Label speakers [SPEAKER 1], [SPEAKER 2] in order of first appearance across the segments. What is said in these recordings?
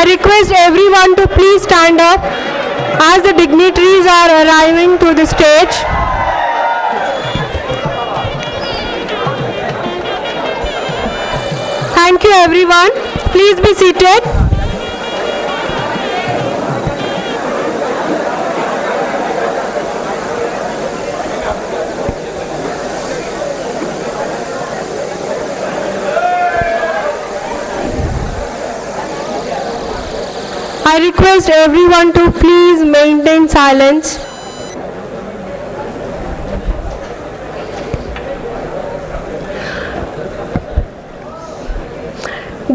[SPEAKER 1] I request everyone to please stand up as the dignitaries are arriving to the stage. Thank you everyone. Please be seated. I request everyone to please maintain silence.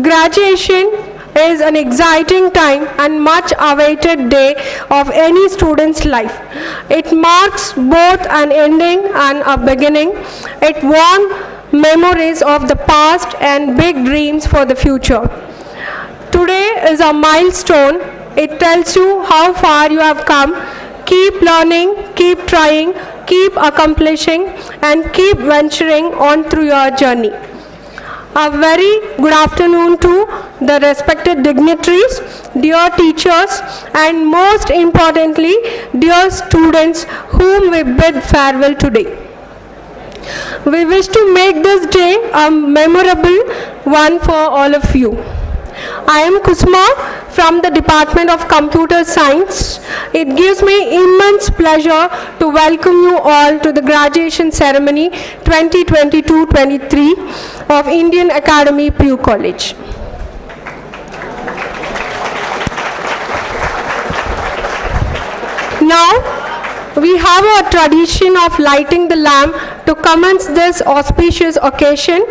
[SPEAKER 1] Graduation is an exciting time and much awaited day of any student's life. It marks both an ending and a beginning. It warms memories of the past and big dreams for the future. Today is a milestone. It tells you how far you have come. Keep learning, keep trying, keep accomplishing, and keep venturing on through your journey. A very good afternoon to the respected dignitaries, dear teachers, and most importantly, dear students whom we bid farewell today. We wish to make this day a memorable one for all of you. I am Kusma from the Department of Computer Science. It gives me immense pleasure to welcome you all to the graduation ceremony 2022-23 of Indian Academy IAPUC College. Now, we have a tradition of lighting the lamp to commence this auspicious occasion.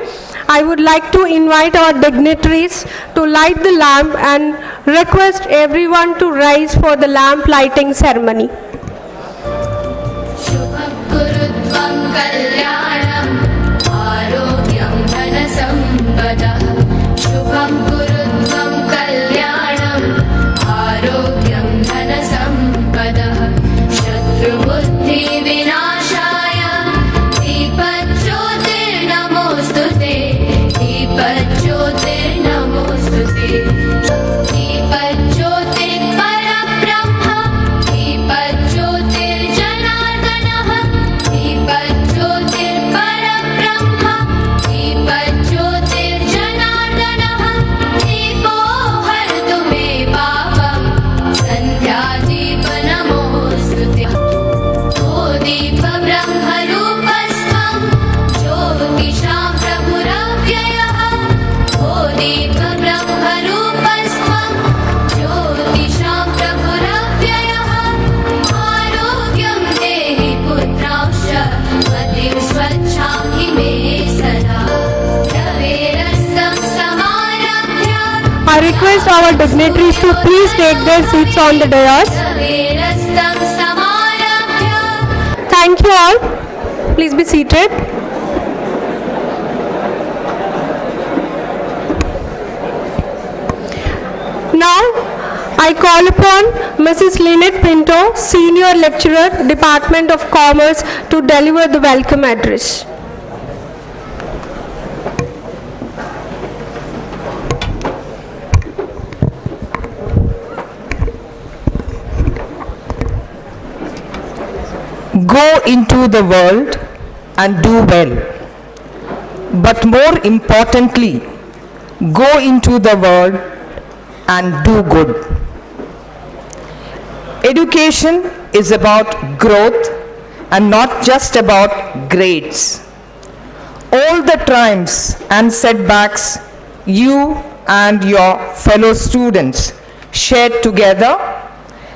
[SPEAKER 1] I would like to invite our dignitaries to light the lamp and request everyone to rise for the lamp lighting ceremony. I request our dignitaries to please take their seats on the dais. Thank you all. Please be seated. Now, I call upon Mrs. Lynette Pinto, Senior Lecturer, Department of Commerce, to deliver the welcome address.
[SPEAKER 2] Go into the world and do well. But more importantly, go into the world and do good. Education is about growth and not just about grades. All the triumphs and setbacks you and your fellow students shared together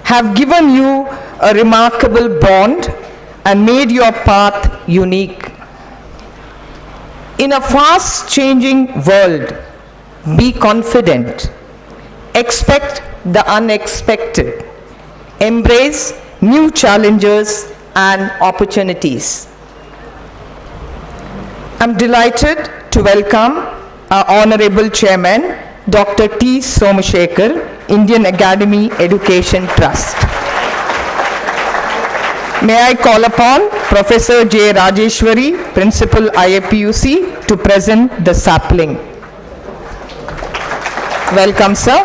[SPEAKER 2] have given you a remarkable bond and made your path unique. In a fast-changing world, be confident, expect the unexpected, embrace new challenges and opportunities. I'm delighted to welcome our Honorable Chairman, Dr. T. Somashekar, Indian Academy Education Trust. May I call upon Professor J. Rajeshwari, Principal IAPUC, to present the sapling. Welcome, sir.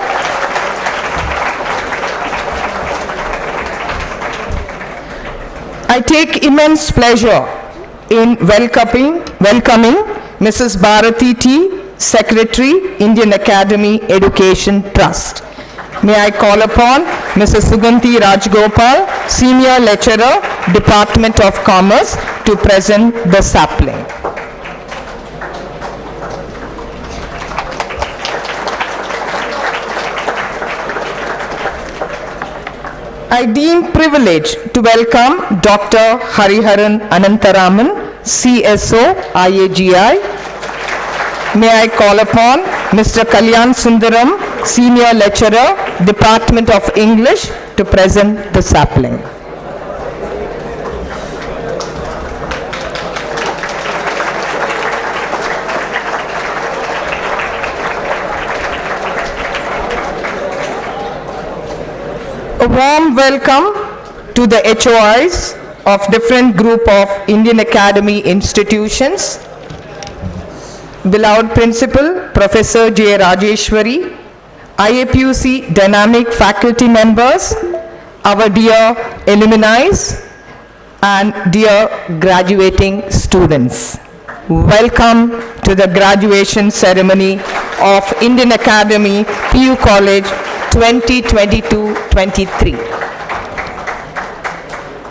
[SPEAKER 2] I take immense pleasure in welcoming Mrs. Bharati T, Secretary, Indian Academy Education Trust. May I call upon Mrs. Suganti Rajgopal, Senior Lecturer, Department of Commerce, to present the sapling. I deem privileged to welcome Dr. Hariharan Anantaraman, CSO, IAGI. May I call upon Mr. Kalyan Sundaram, Senior Lecturer, Department of English, to present the sapling. A warm welcome to the HOIs of different group of Indian Academy institutions. Beloved Principal, Professor J. Rajeshwari, IAPUC dynamic faculty members, our dear alumni, and dear graduating students. Welcome to the graduation ceremony of Indian Academy PU College 2022-23.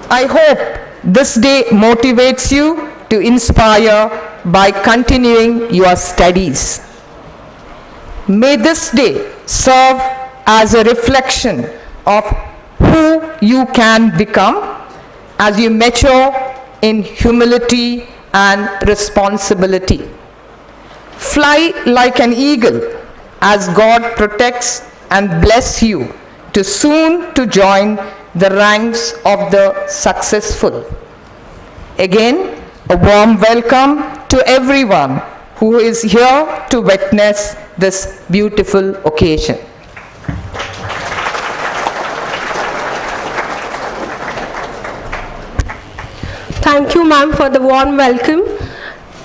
[SPEAKER 2] I hope this day motivates you to inspire by continuing your studies. May this day serve as a reflection of who you can become as you mature in humility and responsibility. Fly like an eagle as God protects and bless you to soon to join the ranks of the successful. Again, a warm welcome to everyone who is here to witness this beautiful occasion.
[SPEAKER 1] Thank you, ma'am, for the warm welcome.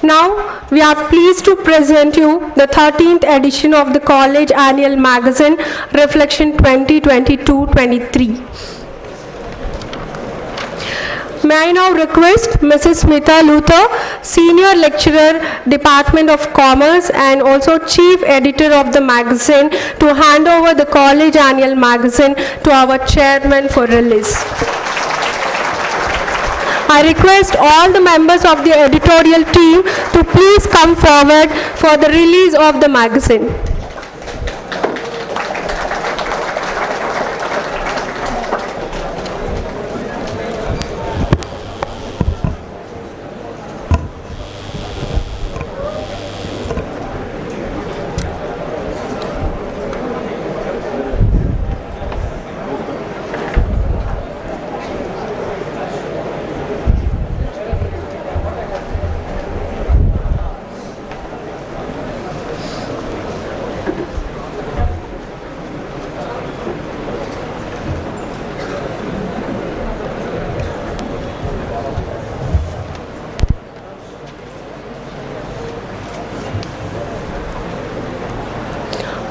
[SPEAKER 1] Now, we are pleased to present you the 13th edition of the College Annual Magazine, Reflection 2022-23. May I now request Mrs. Smita Luther, Senior Lecturer, Department of Commerce and also Chief Editor of the magazine, to hand over the College Annual Magazine to our Chairman for release. I request all the members of the editorial team to please come forward for the release of the magazine.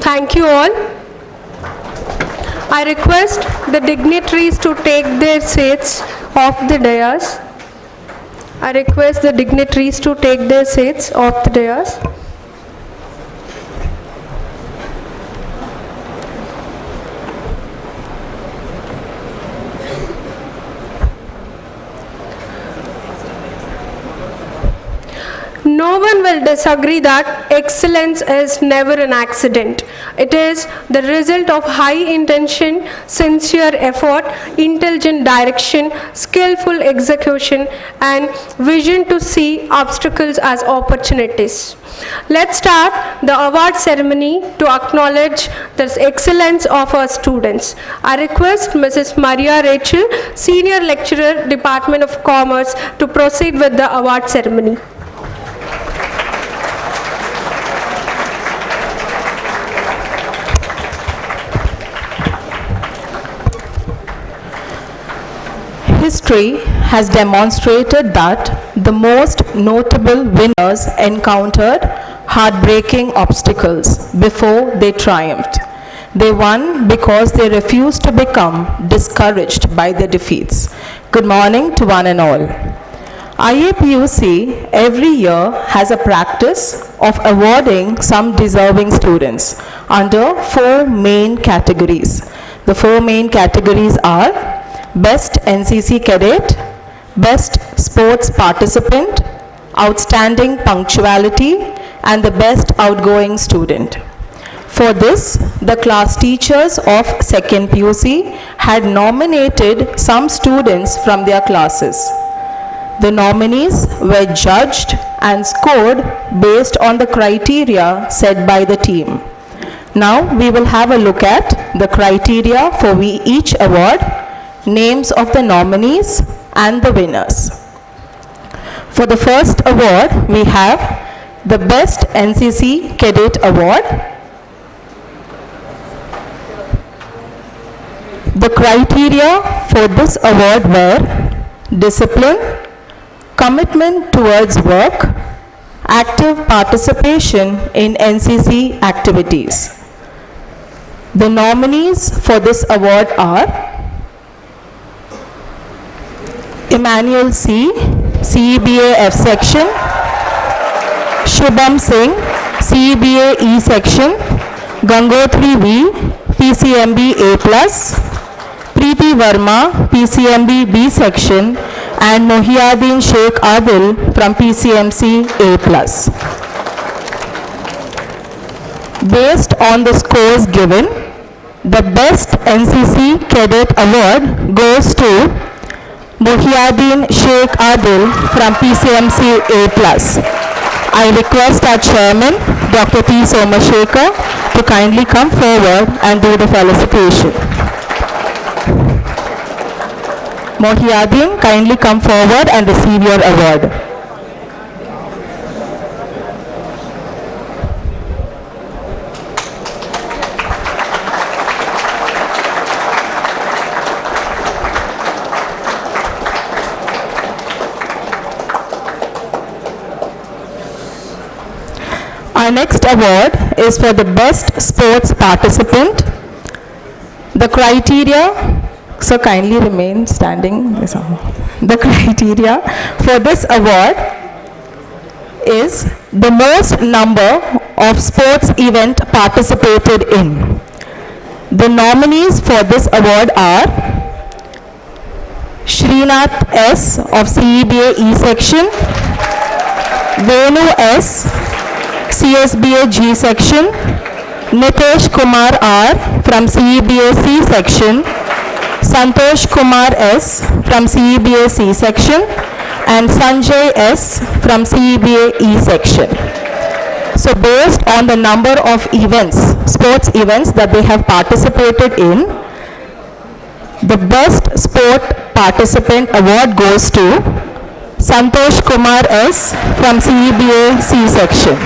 [SPEAKER 1] Thank you all. I request the dignitaries to take their seats off the dais. I request the dignitaries to take their seats off the dais. No one will disagree that excellence is never an accident. It is the result of high intention, sincere effort, intelligent direction, skillful execution, and vision to see obstacles as opportunities. Let's start the award ceremony to acknowledge the excellence of our students. I request Mrs. Maria Rachel, Senior Lecturer, Department of Commerce, to proceed with the award ceremony.
[SPEAKER 2] History has demonstrated that the most notable winners encountered heartbreaking obstacles before they triumphed. They won because they refused to become discouraged by their defeats.
[SPEAKER 3] Good morning to one and all. IAPUC every year has a practice of awarding some deserving students under four main categories. The four main categories are Best NCC Cadet, Best Sports Participant, Outstanding Punctuality, and the Best Outgoing Student. For this, the class teachers of 2nd PUC had nominated some students from their classes. The nominees were judged and scored based on the criteria set by the team. Now we will have a look at the criteria for each award, names of the nominees and the winners. For the first award, we have the Best NCC Cadet Award. The criteria for this award were discipline, commitment towards work, active participation in NCC activities. The nominees for this award are Emmanuel C, CEBA F section, Shubham Singh, CEBA E section, Gangotri V, PCMB A+, Preeti Verma, PCMB B section, and Mohiuddin Sheikh Adil from PCMC A+. Based on the scores given, the Best NCC Cadet Award goes to Mohiuddin Sheikh Adil from PCMC A+. I request our chairman, Dr. P. Somashekar, to kindly come forward and do the felicitation. Mohiuddin, kindly come forward and receive your award. Our next award is for the Best Sports Participant. The criteria, so kindly remain standing. The criteria for this award is the most number of sports event participated in. The nominees for this award are Srinath S of CEBA E section, Venu S, CSBA G section, Nitesh Kumar R from CEBA C section, Santosh Kumar S from CEBA C section, and Sanjay S from CEBA E section. So based on the number of events, sports events that they have participated in, the Best Sport Participant Award goes to Santosh Kumar S from CEBA C section.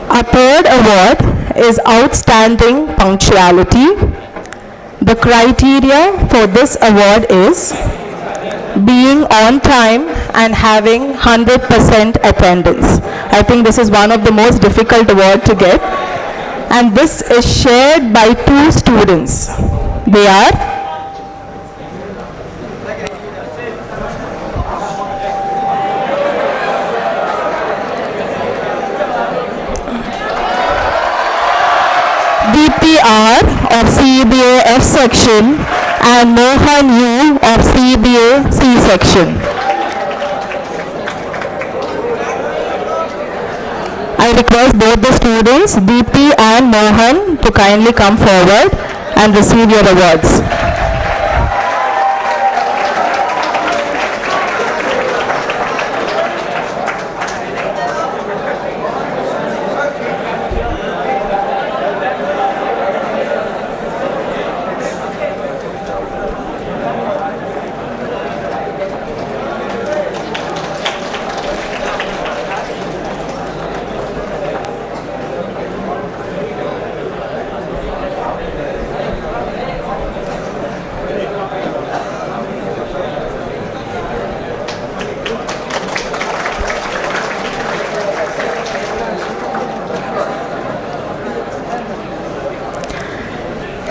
[SPEAKER 3] Our third award is Outstanding Punctuality. The criteria for this award is being on time and having 100% attendance. I think this is one of the most difficult awards to get, and this is shared by two students. They are DPR of CEBA F section and Mohan U of CEBA C section. I request both the students, DP and Mohan, to kindly come forward and receive your awards.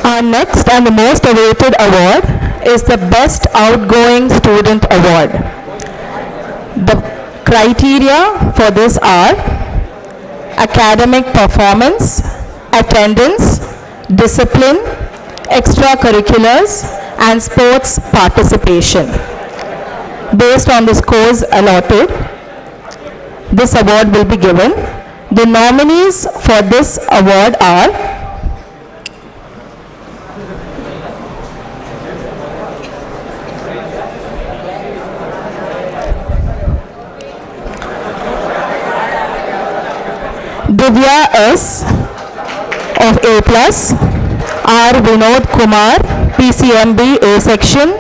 [SPEAKER 3] Our next and the most awaited award is the Best Outgoing Student Award. The criteria for this are academic performance, attendance, discipline, extracurriculars, and sports participation. Based on the scores allotted, this award will be given. The nominees for this award are Divya S. of A+, R. Vinod Kumar, PCMB A section,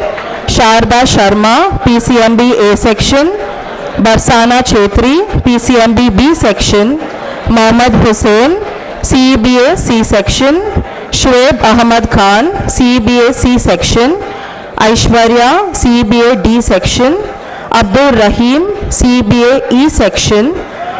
[SPEAKER 3] Sharda Sharma, PCMB A section, Barsana Chetri, PCMB B section, Mohammad Hussain, CEBA C section, Shoaib Ahmad Khan, CEBA C section, Aishwarya, CEBA D section, Abdul Rahim, CEBA E section,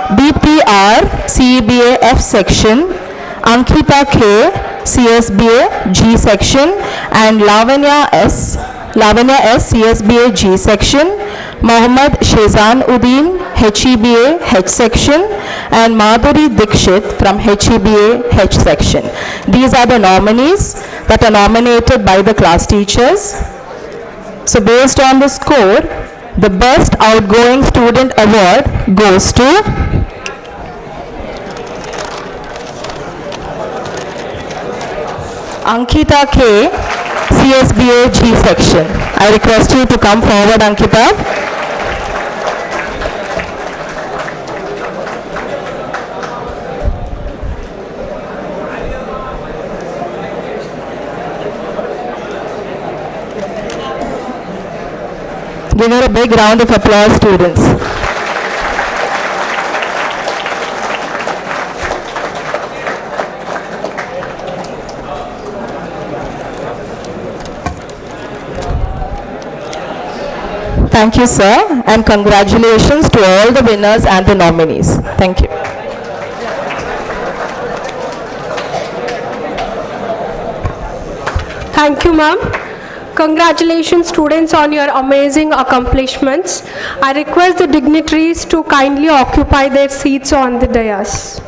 [SPEAKER 3] BPR, CEBA F section, Ankita K, CSBA G section, and Lavanya S, CSBA G section, Mohammad Shezan Uddin, HEBA H section, and Madhuri Dikshit from HEBA H section. These are the nominees that are nominated by the class teachers. So based on the score, the Best Outgoing Student Award goes to Ankita K, CSBA G section. I request you to come forward, Ankita. Give her a big round of applause, students. Thank you, sir, and congratulations to all the winners and the nominees. Thank you.
[SPEAKER 1] Thank you, ma'am. Congratulations, students, on your amazing accomplishments. I request the dignitaries to kindly occupy their seats on the dais.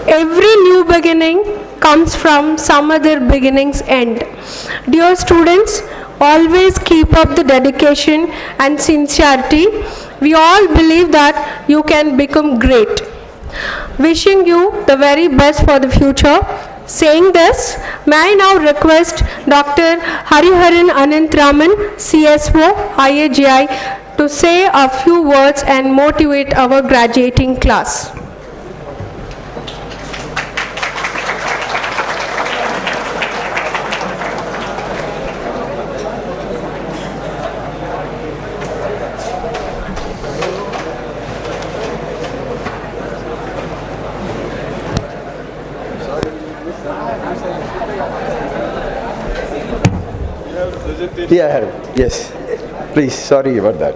[SPEAKER 1] Every new beginning comes from some other beginning's end. Dear students, always keep up the dedication and sincerity. We all believe that you can become great. Wishing you the very best for the future. Saying this, may I now request Dr. Hariharan Anantraman, CSO, IAGI, to say a few words and motivate our graduating class.
[SPEAKER 4] Yeah, yes. Please, sorry about that.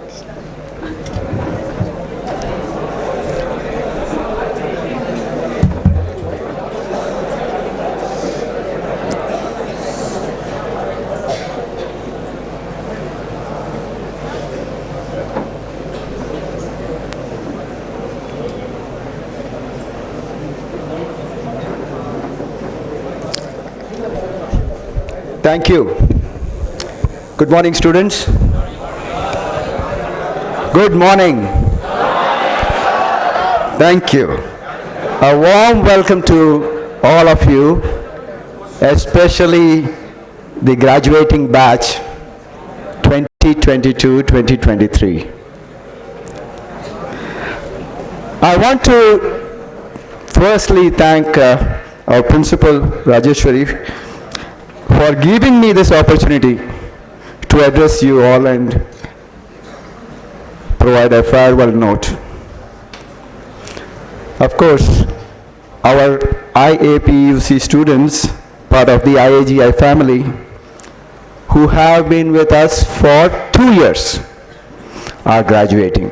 [SPEAKER 4] Thank you. Good morning, students. Good morning. Thank you. A warm welcome to all of you, especially the graduating batch 2022-2023. I want to firstly thank our principal, Rajeshwari, for giving me this opportunity to address you all and provide a farewell note. Of course, our IAPUC students, part of the IAGI family, who have been with us for 2 years are graduating.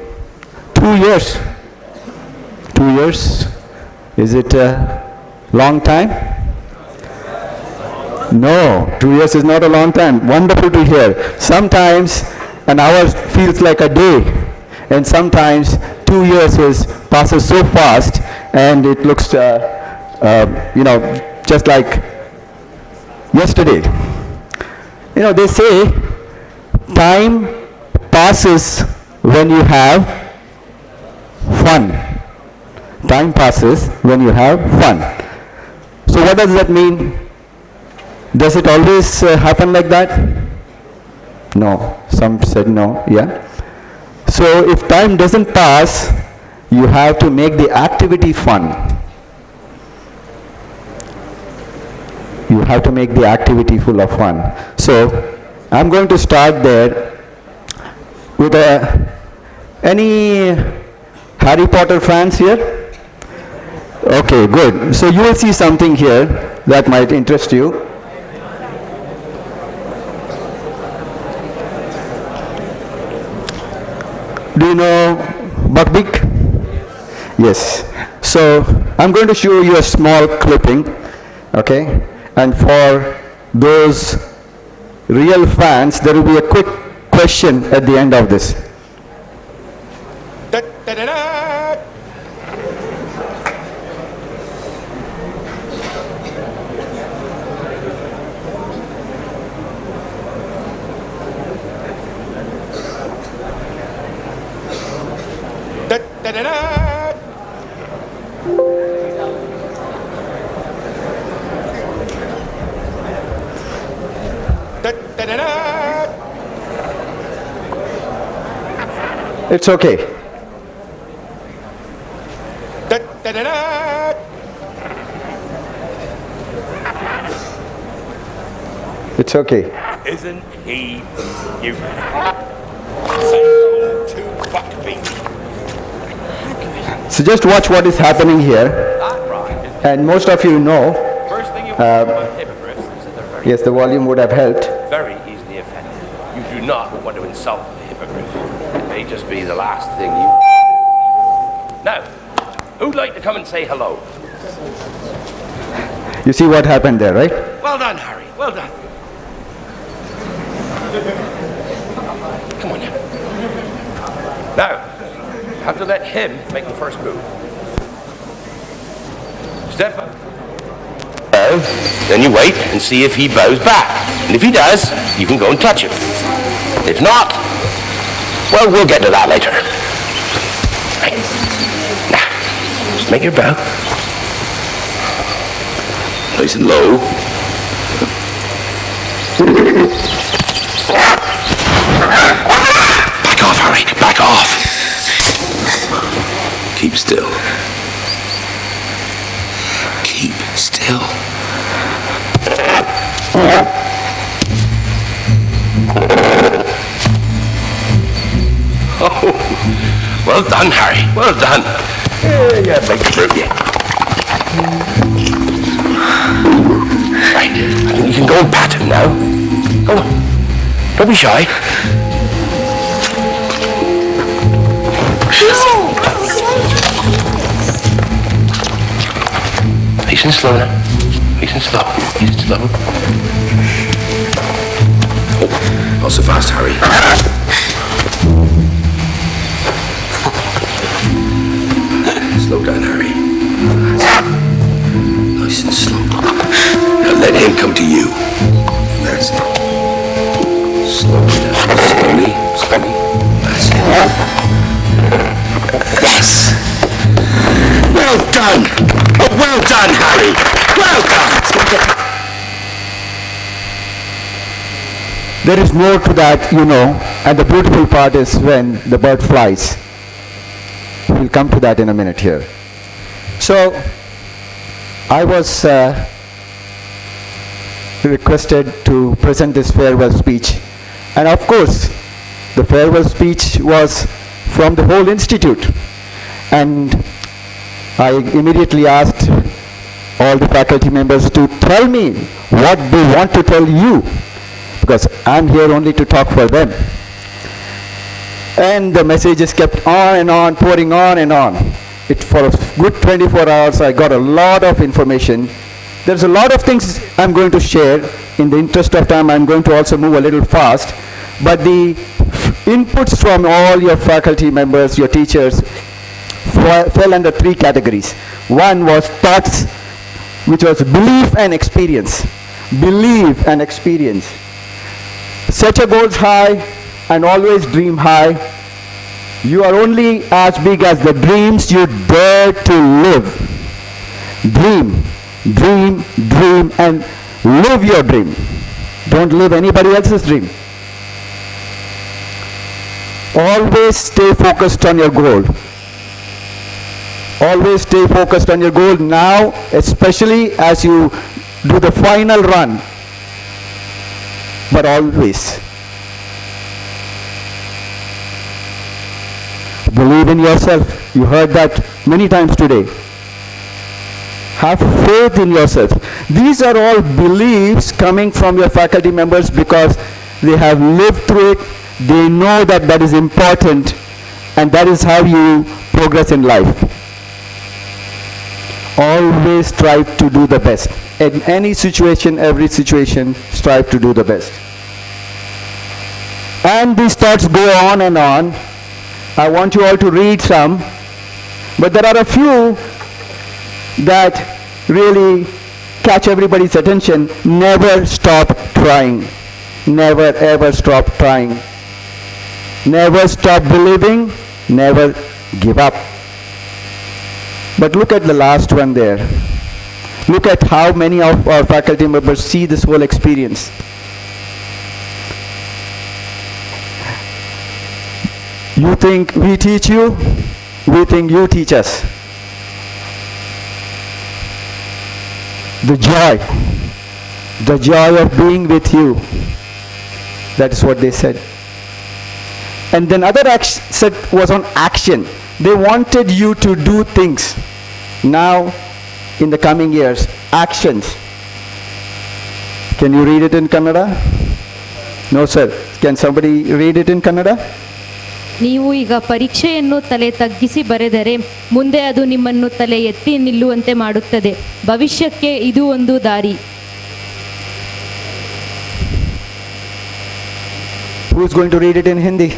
[SPEAKER 4] 2 years. 2 years. Is it a long time? No, 2 years is not a long time. Wonderful to hear. Sometimes an hour feels like a day, and sometimes 2 years passes so fast, and it looks, just like yesterday. They say time passes when you have fun. Time passes when you have fun. So what does that mean? Does it always happen like that? No. Some said no, yeah. So if time doesn't pass, you have to make the activity fun. You have to make the activity full of fun. So I'm going to start there with any Harry Potter fans here? Okay, good. So you will see something here that might interest you. Do you know Buckbeak? Yes. So I'm going to show you a small clipping, okay? And for those real fans, there will be a quick question at the end of this. It's okay. It's okay.
[SPEAKER 5] Isn't he beautiful? Say hello to Buckbeak.
[SPEAKER 4] So just watch what is happening here.
[SPEAKER 5] That right.
[SPEAKER 4] And most of you know,
[SPEAKER 5] First thing you want to know about hippogriffs is that they're very,
[SPEAKER 4] yes, the volume would have helped.
[SPEAKER 5] very easily offended. You do not want to insult the hippogriff. It may just be the last thing you... Now, who'd like to come and say hello?
[SPEAKER 4] You see what happened there, right?
[SPEAKER 5] Well done, Harry. Well done. Come on now. Now, you have to let him make the first move. Step up. Bow, then you wait and see if he bows back. And if he does, you can go and touch him. If not, well, we'll get to that later. Right. Now, just make your bow. Nice and low. Back off, Harry. Back off. Keep still. Keep still. Oh, well done, Harry. Well done. Yeah, big fruit, yeah. Right, I think you can go and pat him now. Go on. Don't be shy. Nice and slow now. Nice and slow. Nice and slow. Oh, not so fast, Harry. Slow down, Harry. Nice and slow. Now let him come to you. That's it. Slowly down. Slowly. Slowly. That's it. Yes. Well done. Oh, well done, Harry. Well done.
[SPEAKER 4] There is more to that, and the beautiful part is when the bird flies. We'll come to that in a minute here. So, I was requested to present this farewell speech, and of course, the farewell speech was from the whole institute, and I immediately asked all the faculty members to tell me what they want to tell you, because I'm here only to talk for them. And the messages kept on and on, pouring on and on. For a good 24 hours, I got a lot of information. There's a lot of things I'm going to share. In the interest of time, I'm going to also move a little fast. But the inputs from all your faculty members, your teachers, fell under three categories. One was thoughts, which was belief and experience. Believe and experience. Set your goals high and always dream high. You are only as big as the dreams you dare to live. Dream, dream, dream, and live your dream. Don't live anybody else's dream. Always stay focused on your goal. Always stay focused on your goal now, especially as you do the final run. But always. Believe in yourself. You heard that many times today. Have faith in yourself. These are all beliefs coming from your faculty members because they have lived through it. They know that that is important, and that is how you progress in life. Always strive to do the best. In any situation, every situation, strive to do the best. And these thoughts go on and on. I want you all to read some, but there are a few that really catch everybody's attention. Never stop trying. Never ever stop trying. Never stop believing. Never give up. But look at the last one there. Look at how many of our faculty members see this whole experience. You think we teach you, we think you teach us. The joy of being with you. That is what they said. And then other set was on action. They wanted you to do things. Now, in the coming years, actions. Can you read it in Kannada? No, sir. Can somebody read it in Kannada?
[SPEAKER 6] ನೀವು ಈಗ ಪರೀಕ್ಷೆಯನ್ನು ತಲೆ ತಗ್ಗಿಸಿ ಬರೆದರೆ ಮುಂದೆ ಅದು ನಿಮ್ಮನ್ನು ತಲೆ ಎತ್ತಿ ನಿಲ್ಲುವಂತೆ ಮಾಡುತ್ತದೆ. ಭವಿಷ್ಯಕ್ಕೆ ಇದು ಒಂದು ದಾರಿ.
[SPEAKER 4] Who is going to read it in Hindi?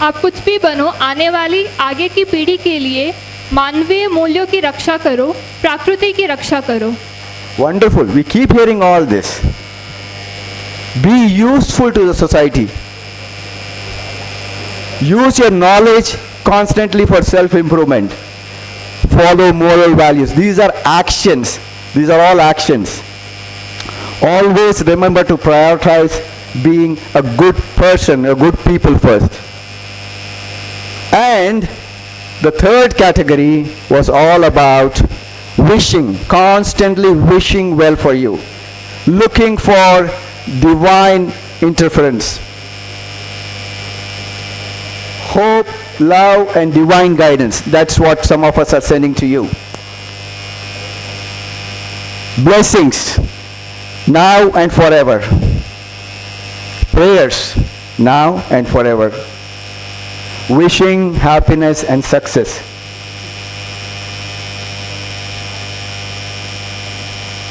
[SPEAKER 7] आप कुछ भी बनो, आने वाली आगे की पीढ़ी के लिए मानवीय मूल्यों की रक्षा करो, प्रकृति की रक्षा करो.
[SPEAKER 4] Wonderful. We keep hearing all this. Be useful to the society. Use your knowledge constantly for self-improvement. Follow moral values. These are actions. These are all actions. Always remember to prioritize being a good person, a good people first. And the third category was all about wishing, constantly wishing well for you. Looking for divine interference. Hope, love, and divine guidance. That's what some of us are sending to you. Blessings, now and forever. Prayers, now and forever. Wishing happiness and success.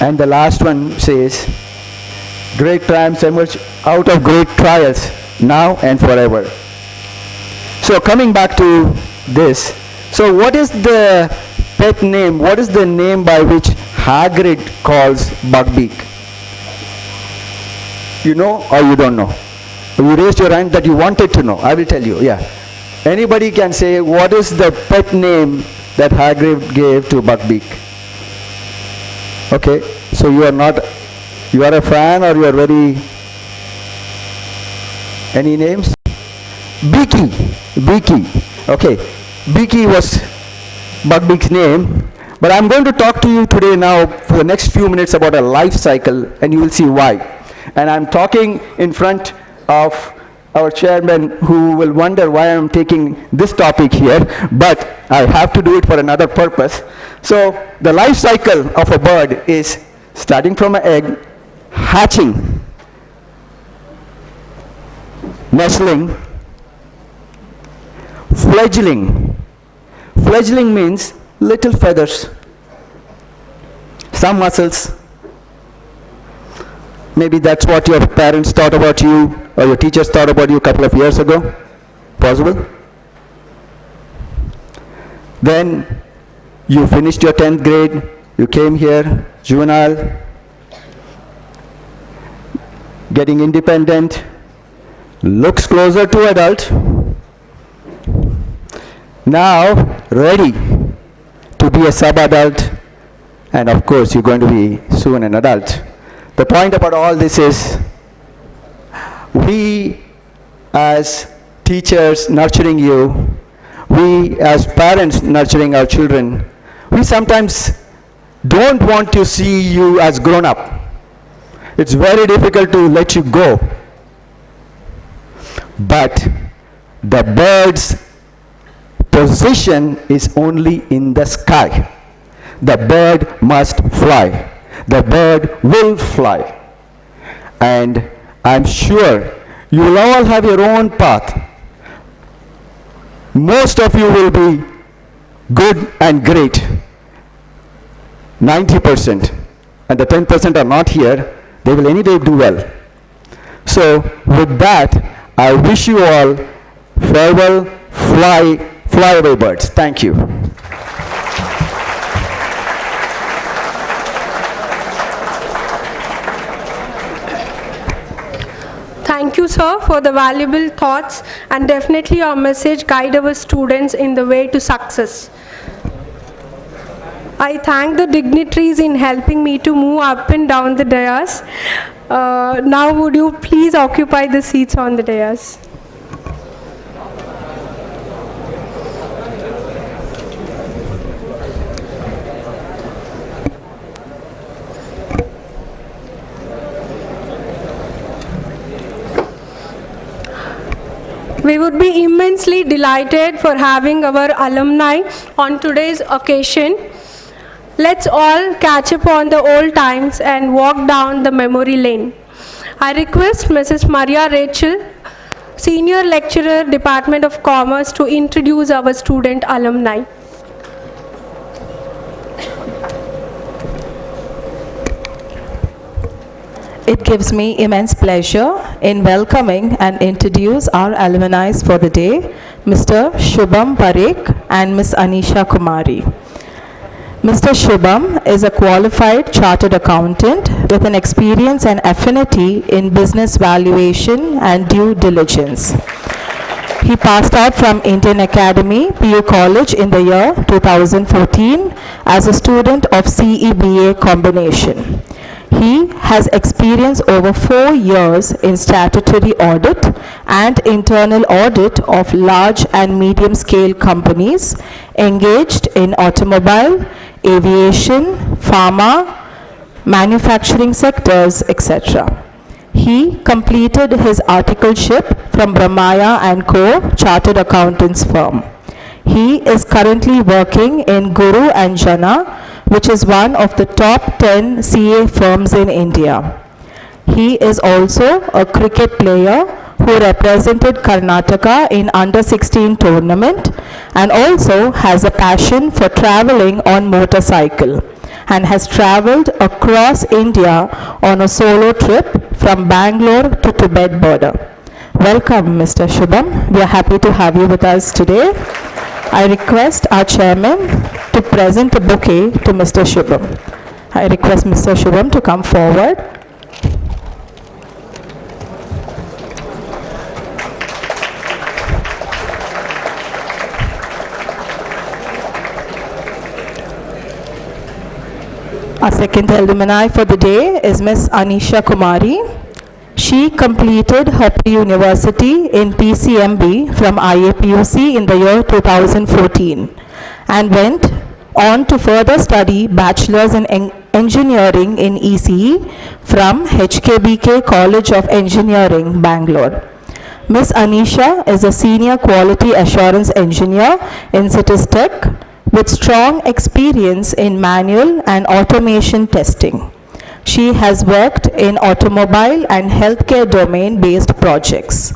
[SPEAKER 4] And the last one says, great triumphs emerge out of great trials, now and forever. So coming back to this, so what is the pet name, what is the name by which Hagrid calls Buckbeak? You know or you don't know? You raised your hand that you wanted to know. I will tell you, yeah. Anybody can say what is the pet name that Hagrid gave to Buckbeak? Okay, so you are a fan or you are very... Any names? Beaky. Okay, Beaky was Buckbeak's name. But I'm going to talk to you today now for the next few minutes about a life cycle, and you will see why. And I'm talking in front of our chairman who will wonder why I'm taking this topic here, but I have to do it for another purpose. So the life cycle of a bird is starting from an egg, hatching, nestling, fledgling. Fledgling means little feathers, some muscles. Maybe that's what your parents thought about you or your teachers thought about you a couple of years ago. Possible? Then you finished your 10th grade, you came here, juvenile, getting independent, looks closer to adult, now ready to be a sub-adult, and of course you're going to be soon an adult. The point about all this is, we as teachers nurturing you, we as parents nurturing our children, we sometimes don't want to see you as grown up. It's very difficult to let you go. But the bird's position is only in the sky. The bird must fly. The bird will fly. And I'm sure you will all have your own path. Most of you will be good and great, 90%, and the 10% are not here. They will anyway do well. So with that, I wish you all farewell, fly away birds. Thank you.
[SPEAKER 1] Thank you, sir, for the valuable thoughts, and definitely your message guide our students in the way to success. I thank the dignitaries in helping me to move up and down the dais. Now would you please occupy the seats on the dais. We would be immensely delighted for having our alumni on today's occasion. Let's all catch up on the old times and walk down the memory lane. I request Mrs. Maria Rachel, Senior Lecturer, Department of Commerce, to introduce our student alumni.
[SPEAKER 3] It gives me immense pleasure in welcoming and introduce our alumni for the day, Mr. Shubham Parekh and Ms. Anisha Kumari. Mr. Shubham is a qualified chartered accountant with an experience and affinity in business valuation and due diligence. He passed out from Indian Academy, PU College in the year 2014 as a student of CE-BA combination. He has experience over 4 years in statutory audit and internal audit of large and medium scale companies engaged in automobile, aviation, pharma, manufacturing sectors, etc. He completed his articleship from Brahmaya & Co. Chartered Accountants firm. He is currently working in Guru & Jana, which is one of the top 10 CA firms in India. He is also a cricket player who represented Karnataka in under-16 tournament and also has a passion for traveling on motorcycle and has traveled across India on a solo trip from Bangalore to Tibet border. Welcome, Mr. Shubham. We are happy to have you with us today. I request our chairman to present a bouquet to Mr. Shubham. I request Mr. Shubham to come forward. Our second alumni for the day is Ms. Anisha Kumari. She completed her pre-university in PCMB from IAPUC in the year 2014 and went on to further study Bachelor's in Engineering in ECE from HKBK College of Engineering, Bangalore. Ms. Anisha is a Senior Quality Assurance Engineer in Citystech with strong experience in manual and automation testing. She has worked in automobile and healthcare domain-based projects.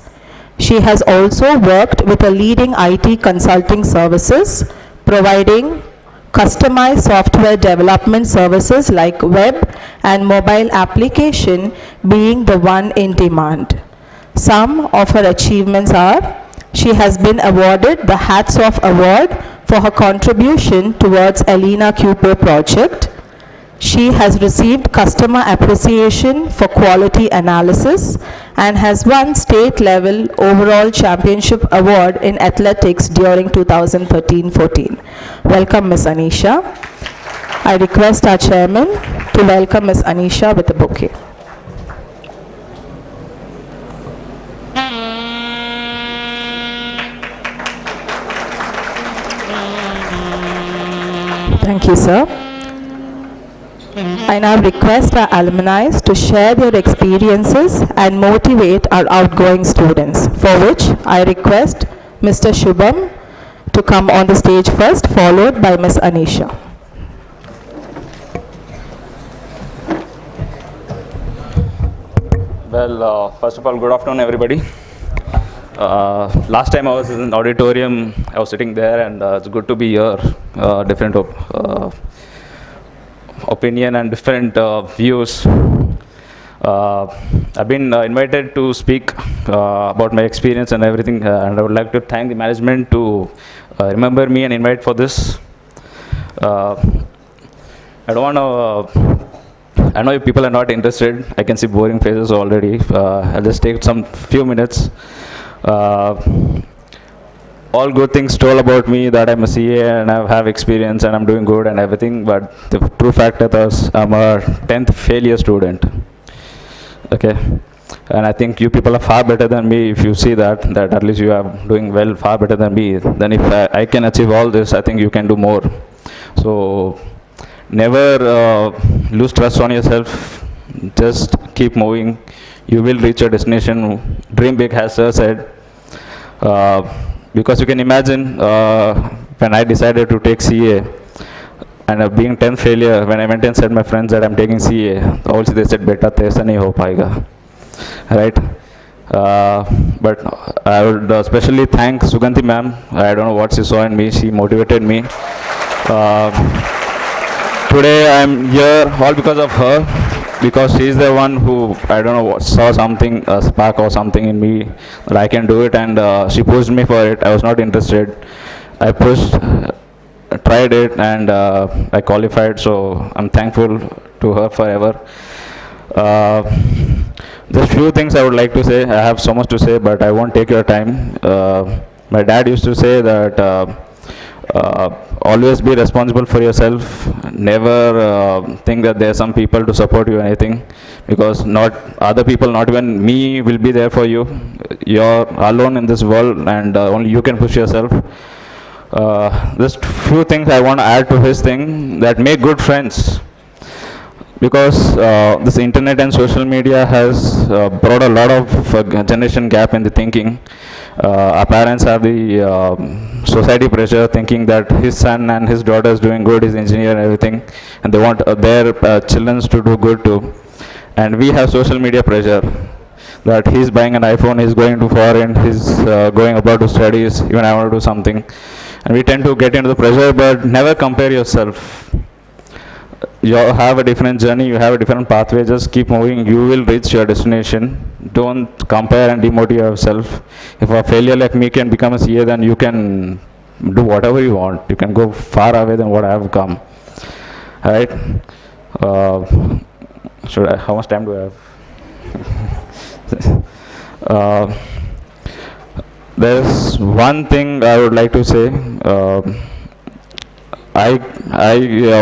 [SPEAKER 3] She has also worked with a leading IT consulting services, providing customized software development services like web and mobile application being the one in demand. Some of her achievements are: she has been awarded the Hats Off Award for her contribution towards Alina Q4 project. She has received customer appreciation for quality analysis and has won state level overall championship award in athletics during 2013-14. Welcome, Ms. Anisha. I request our chairman to welcome Ms. Anisha with a bouquet. Thank you, sir. I now request our alumni to share their experiences and motivate our outgoing students, for which I request Mr. Shubham to come on the stage first, followed by Ms. Anisha.
[SPEAKER 8] Well, first of all, good afternoon, everybody. Last time I was in the auditorium, I was sitting there, and it's good to be here. Different opinion and different views. I've been invited to speak about my experience and everything, and I would like to thank the management to remember me and invite for this. I don't want to. I know if people are not interested. I can see boring faces already. I'll just take some few minutes. All good things told about me, that I'm a CA and I have experience and I'm doing good and everything, but the true fact is I'm a 10th failure student. Okay, and I think you people are far better than me. If you see that at least you are doing well, far better than me. Then if I can achieve all this, I think you can do more. So never lose trust on yourself. Just keep moving. You will reach your destination. Dream big, as sir said. Because you can imagine when I decided to take CA and being 10th failure, when I went and said my friends that I'm taking CA, also they said, "Beta, testa nahi ho payega." Right? But I would especially thank Suganti ma'am. I don't know what she saw in me. She motivated me. Today I'm here all because of her, because she's the one who, I don't know, saw something, a spark or something in me that I can do it, and she pushed me for it. I was not interested. I pushed, tried it, and I qualified, so I'm thankful to her forever. Just few things I would like to say. I have so much to say, but I won't take your time. My dad used to say that always be responsible for yourself. Never think that there are some people to support you or anything, because not other people, not even me, will be there for you. You're alone in this world, and only you can push yourself. Just few things I want to add to his thing, that make good friends, because this internet and social media has brought a lot of generation gap in the thinking. Our parents have the society pressure, thinking that his son and his daughter is doing good, is engineer and everything, and they want their children to do good too. And we have social media pressure, that he's buying an iPhone, he's going to foreign, he's going abroad to studies, even I want to do something. And we tend to get into the pressure, but never compare yourself. You have a different journey, you have a different pathway, just keep moving, you will reach your destination. Don't compare and demotivate yourself. If a failure like me can become a CA, then you can do whatever you want. You can go far away than what I have come. Alright? How much time do I have? There's one thing I would like to say. I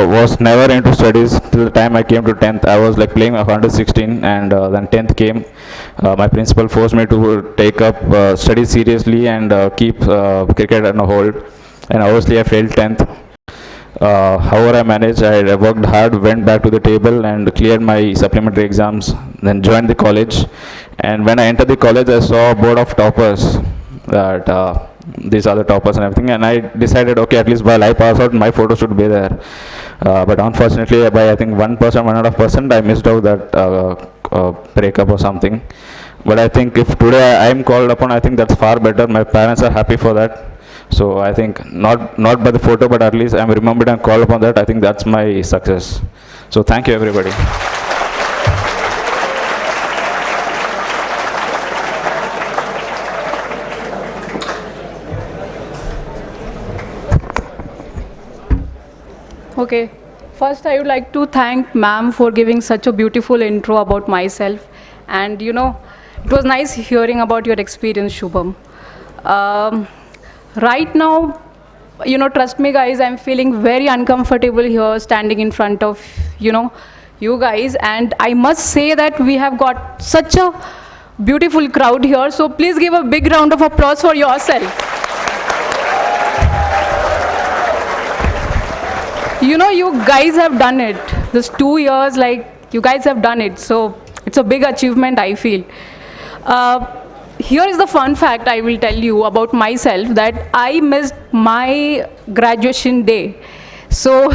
[SPEAKER 8] was never into studies till the time I came to 10th. I was like playing under 16, and then 10th came. My principal forced me to take up studies seriously and keep cricket on a hold. And obviously I failed 10th. However, I managed. I worked hard, went back to the table, and cleared my supplementary exams. Then joined the college. And when I entered the college, I saw a board of toppers that these are the toppers and everything. And I decided, okay, at least while I pass out, my photo should be there. But unfortunately, by I think 1%, 1.5%, I missed out that breakup or something. But I think if today I am called upon, I think that's far better. My parents are happy for that. So I think not by the photo, but at least I'm remembered and called upon that. I think that's my success. So thank you, everybody.
[SPEAKER 9] Okay, first I would like to thank ma'am for giving such a beautiful intro about myself. And you know, it was nice hearing about your experience, Shubham. Right now, you know, trust me guys, I'm feeling very uncomfortable here standing in front of, you guys. And I must say that we have got such a beautiful crowd here. So please give a big round of applause for yourself. You know, you guys have done it. This 2 years, like, you guys have done it. So it's a big achievement, I feel. Here is the fun fact I will tell you about myself, that I missed my graduation day. So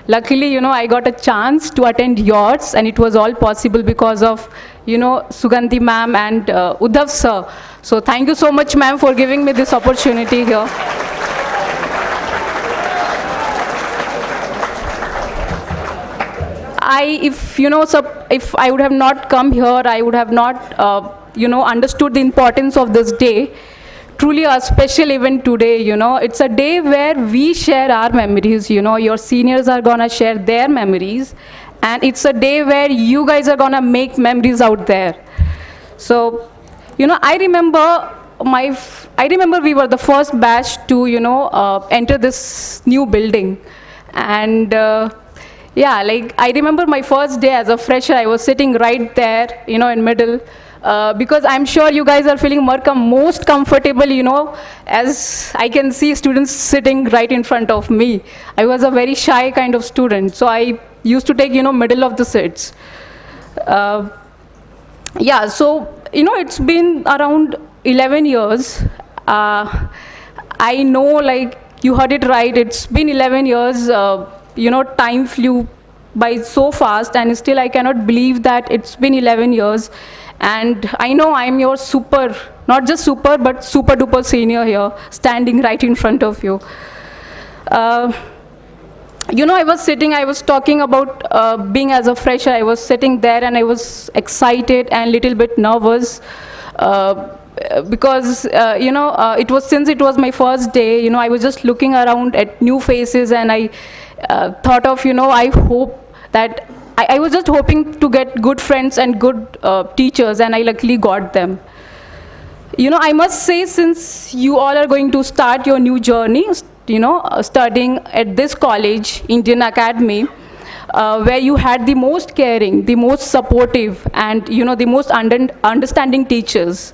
[SPEAKER 9] luckily, you know, I got a chance to attend yours, and it was all possible because of, Sugandhi ma'am and Uddhav sir. So thank you so much, ma'am, for giving me this opportunity here. If I would have not come here, I would have not, understood the importance of this day. Truly a special event today, It's a day where we share our memories, Your seniors are gonna share their memories. And it's a day where you guys are gonna make memories out there. So, I remember we were the first batch to, enter this new building. And, yeah, like I remember my first day as a fresher, I was sitting right there, in middle, because I'm sure you guys are feeling most comfortable, as I can see students sitting right in front of me. I was a very shy kind of student, so I used to take, middle of the seats. Yeah, so, it's been around 11 years. I know, like, you heard it right, it's been 11 years. Time flew by so fast, and still I cannot believe that it's been 11 years. And I know I'm your not just super, but super duper senior here, standing right in front of you. I was talking about being as a fresher. I was sitting there and I was excited and little bit nervous. Because since it was my first day, I was just looking around at new faces, and I thought of, I hope that I was just hoping to get good friends and good teachers, and I luckily got them. I must say, since you all are going to start your new journey, studying at this college, Indian Academy, where you had the most caring, the most supportive, and the most understanding teachers.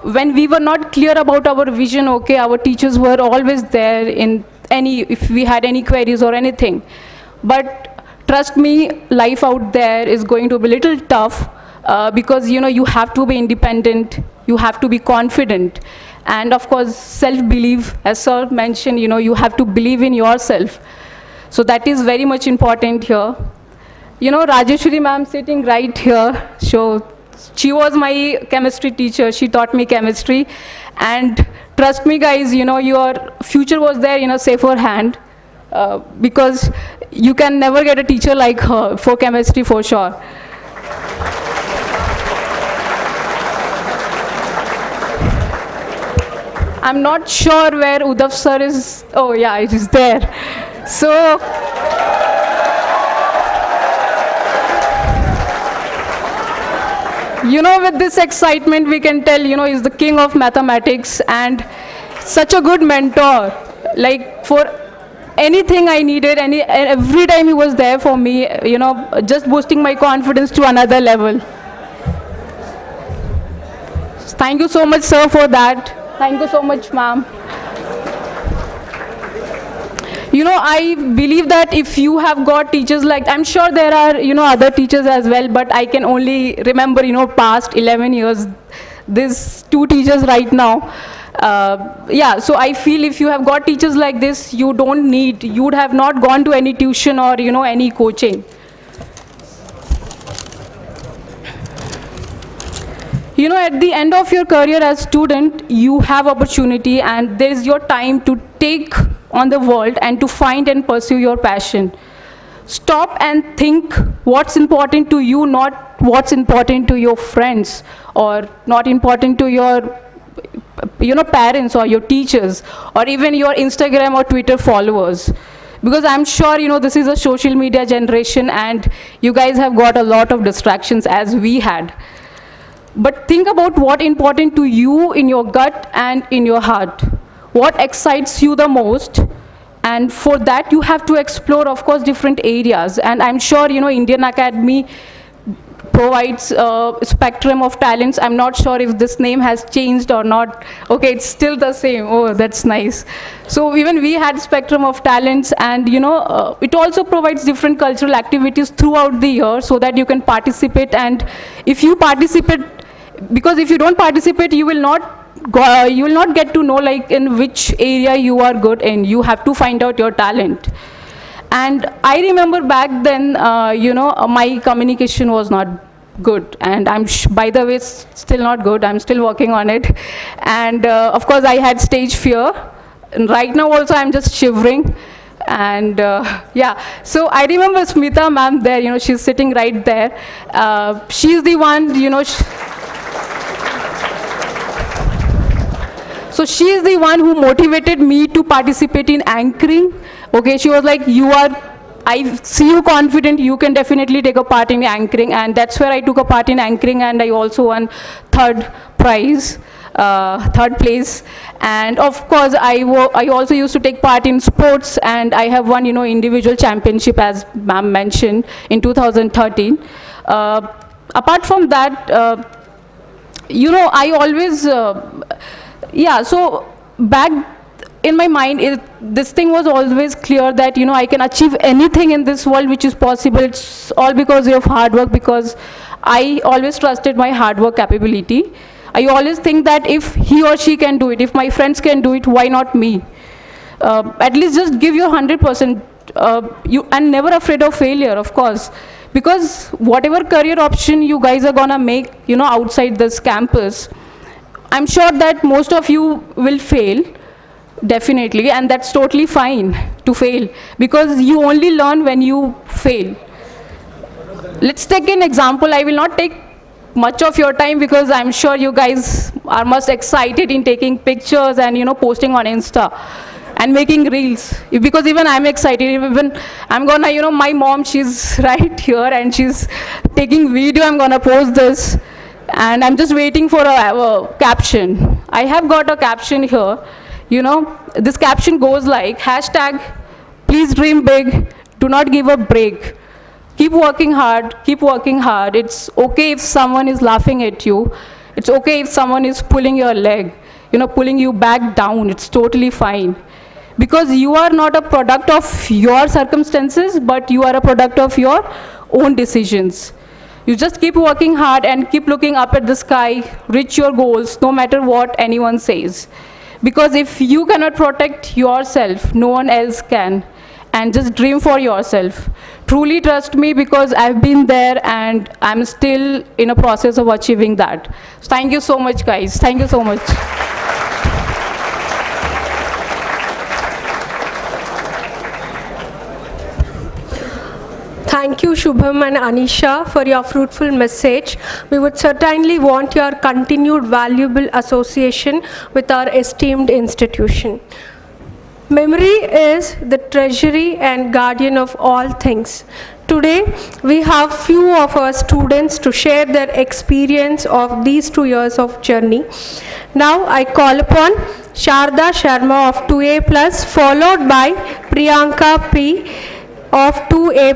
[SPEAKER 9] When we were not clear about our vision, okay, our teachers were always there if we had any queries or anything. But trust me, life out there is going to be a little tough, because you have to be independent, you have to be confident, and of course self-belief, as sir mentioned, you have to believe in yourself. So that is very much important here. Rajeshwari ma'am sitting right here, so she was my chemistry teacher. She taught me chemistry, and trust me guys, your future was there in a safer hand, because you can never get a teacher like her for chemistry for sure. I'm not sure where Uddhav sir is. Oh yeah, it is there. So, with this excitement, we can tell, he's the king of mathematics and such a good mentor. Like, for anything I needed, every time he was there for me, just boosting my confidence to another level. Thank you so much, sir, for that. Thank you so much, ma'am. I believe that if you have got teachers like, I'm sure there are, other teachers as well, but I can only remember, past 11 years, these two teachers right now. Yeah, so I feel if you have got teachers like this, you would have not gone to any tuition or, any coaching. At the end of your career as student, you have opportunity and there is your time to take on the world and to find and pursue your passion. Stop and think what's important to you, not what's important to your friends or not important to your parents or your teachers or even your Instagram or Twitter followers. Because I'm sure, this is a social media generation and you guys have got a lot of distractions as we had. But think about what important to you in your gut and in your heart. What excites you the most? And for that, you have to explore, of course, different areas. And I'm sure, Indian Academy provides a spectrum of talents. I'm not sure if this name has changed or not. Okay, it's still the same. Oh, that's nice. So even we had spectrum of talents, and it also provides different cultural activities throughout the year so that you can participate. And if you participate, because if you don't participate, you will not get to know like in which area you are good in. You have to find out your talent. And I remember back then, my communication was not good, and by the way, still not good. I'm still working on it. And of course, I had stage fear. And right now also, I'm just shivering. And yeah, so I remember Smita ma'am there, she's sitting right there. She's the one, so she is the one who motivated me to participate in anchoring. Okay, she was like, I see you confident, you can definitely take a part in anchoring. And that's where I took a part in anchoring, and I also won third place. And of course, I also used to take part in sports, and I have won, individual championship, as ma'am mentioned, in 2013. Apart from that, I always, so back in my mind, this thing was always clear that, I can achieve anything in this world which is possible. It's all because of hard work, because I always trusted my hard work capability. I always think that if he or she can do it, if my friends can do it, why not me? At least just give your 100%, and never afraid of failure, of course. Because whatever career option you guys are gonna make, outside this campus, I'm sure that most of you will fail, definitely, and that's totally fine to fail, because you only learn when you fail. Let's take an example. I will not take much of your time because I'm sure you guys are most excited in taking pictures and posting on Insta and making reels, because even I'm excited. Even I'm gonna, my mom, she's right here and she's taking video. I'm gonna post this. And I'm just waiting for a caption. I have got a caption here. This caption goes like, hashtag, please dream big, do not give a break. Keep working hard, keep working hard. It's okay if someone is laughing at you. It's okay if someone is pulling your leg, pulling you back down. It's totally fine. Because you are not a product of your circumstances, but you are a product of your own decisions. You just keep working hard and keep looking up at the sky, reach your goals, no matter what anyone says. Because if you cannot protect yourself, no one else can. And just dream for yourself. Truly trust me, because I've been there and I'm still in a process of achieving that. So thank you so much, guys. Thank you so much.
[SPEAKER 1] Thank you, Shubham and Anisha, for your fruitful message. We would certainly want your continued valuable association with our esteemed institution. Memory is the treasury and guardian of all things. Today, we have few of our students to share their experience of these 2 years of journey. Now, I call upon Sharda Sharma of 2A+, followed by Priyanka P of 2A+,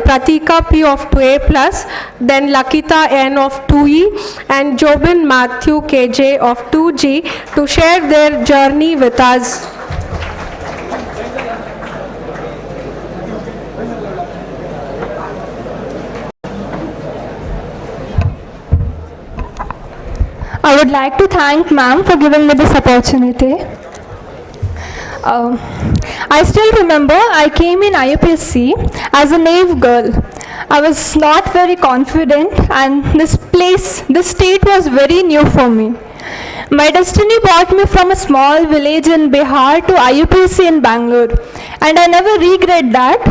[SPEAKER 1] Pratika P of 2A+, then Lakita N of 2E, and Jobin Matthew KJ of 2G to share their journey with us.
[SPEAKER 10] I would like to thank ma'am for giving me this opportunity. I still remember I came in IAPUC as a naive girl. I was not very confident and this state was very new for me. My destiny brought me from a small village in Bihar to IAPUC in Bangalore, and I never regret that.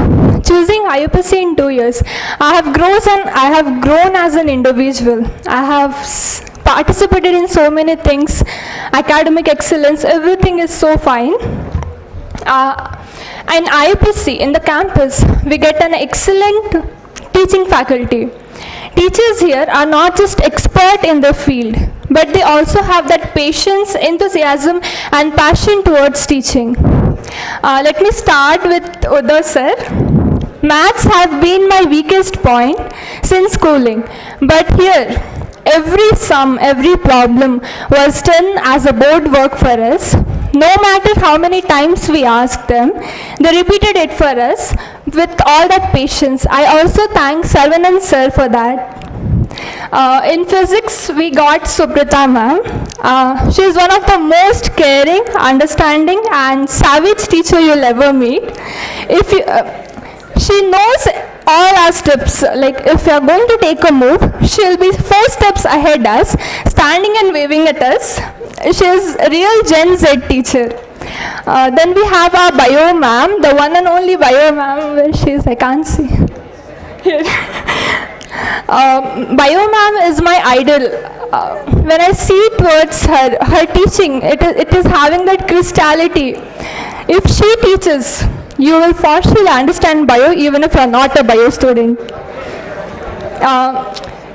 [SPEAKER 10] Choosing IAPUC in 2 years, I have grown as an individual. I have participated in so many things, academic excellence, everything is so fine. In IAPUC, in the campus, we get an excellent teaching faculty. Teachers here are not just expert in the field, but they also have that patience, enthusiasm, and passion towards teaching. Let me start with Uday sir. Maths have been my weakest point since schooling, but here, every sum, every problem was done as a board work for us. No matter how many times we asked them, they repeated it for us with all that patience. I also thank Sarvanan sir for that. In physics, we got Subrata ma'am. She is one of the most caring, understanding, and savage teacher you'll ever meet. She knows all our steps. Like if we are going to take a move, she'll be 4 steps ahead us, standing and waving at us. She is a real Gen Z teacher. Then we have our bio ma'am, the one and only bio ma'am. Where she is, I can't see. Here. Bio ma'am is my idol. When I see towards her teaching, it is having that crystality. If she teaches, you will for sure understand bio even if you are not a bio student.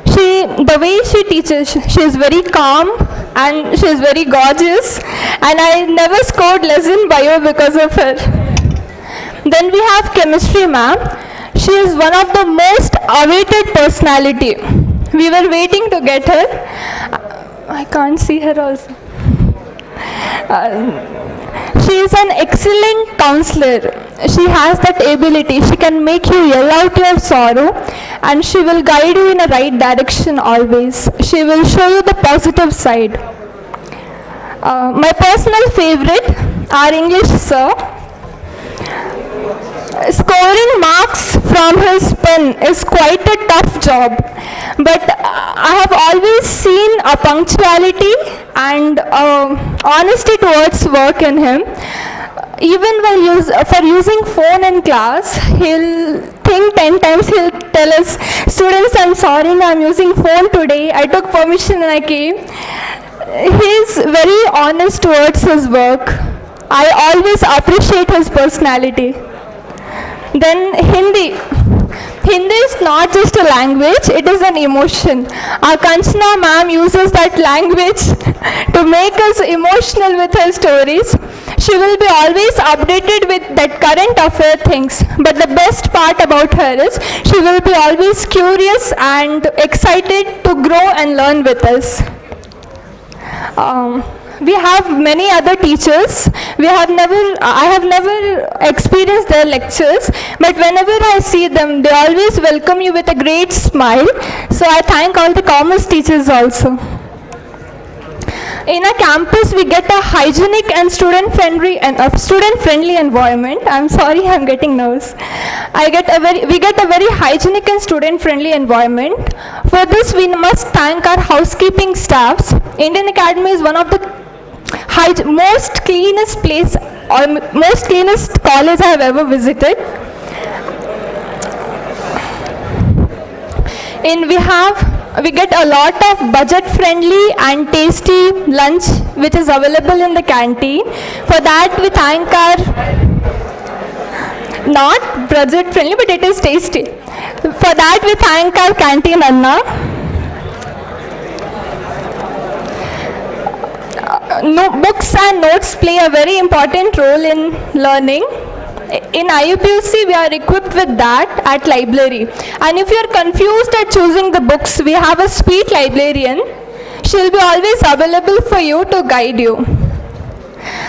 [SPEAKER 10] The way she teaches, she is very calm and she is very gorgeous, and I never scored less in bio because of her. Then we have chemistry ma'am. She is one of the most awaited personality. We were waiting to get her. I can't see her also. She is an excellent counselor. She has that ability. She can make you yell out your sorrow, and she will guide you in a right direction always. She will show you the positive side. My personal favorite, our English sir. Scoring marks from his pen is quite a tough job, but I have always seen a punctuality and honesty towards work in him. Even while for using phone in class, he'll think 10 times. He'll tell us, students, I'm sorry, I'm using phone today. I took permission and I came. He's very honest towards his work. I always appreciate his personality. Then Hindi. Hindi is not just a language, it is an emotion. Our Kanchana ma'am uses that language to make us emotional with her stories. She will be always updated with that current affair things. But the best part about her is she will be always curious and excited to grow and learn with us. We have many other teachers. I have never experienced their lectures, but whenever I see them, they always welcome you with a great smile. So I thank all the commerce teachers also. In a campus, we get a hygienic and student-friendly environment. I'm sorry, I'm getting nervous. We get a very hygienic and student-friendly environment. For this, we must thank our housekeeping staffs. Indian Academy is one of the most cleanest place or most cleanest college I have ever visited. We get a lot of budget friendly and tasty lunch which is available in the canteen. For that we thank our, not budget friendly but it is tasty. For that we thank our canteen Anna. Books and notes play a very important role in learning. In IAPUC, we are equipped with that at library. And if you are confused at choosing the books, we have a speed librarian. She will be always available for you to guide you.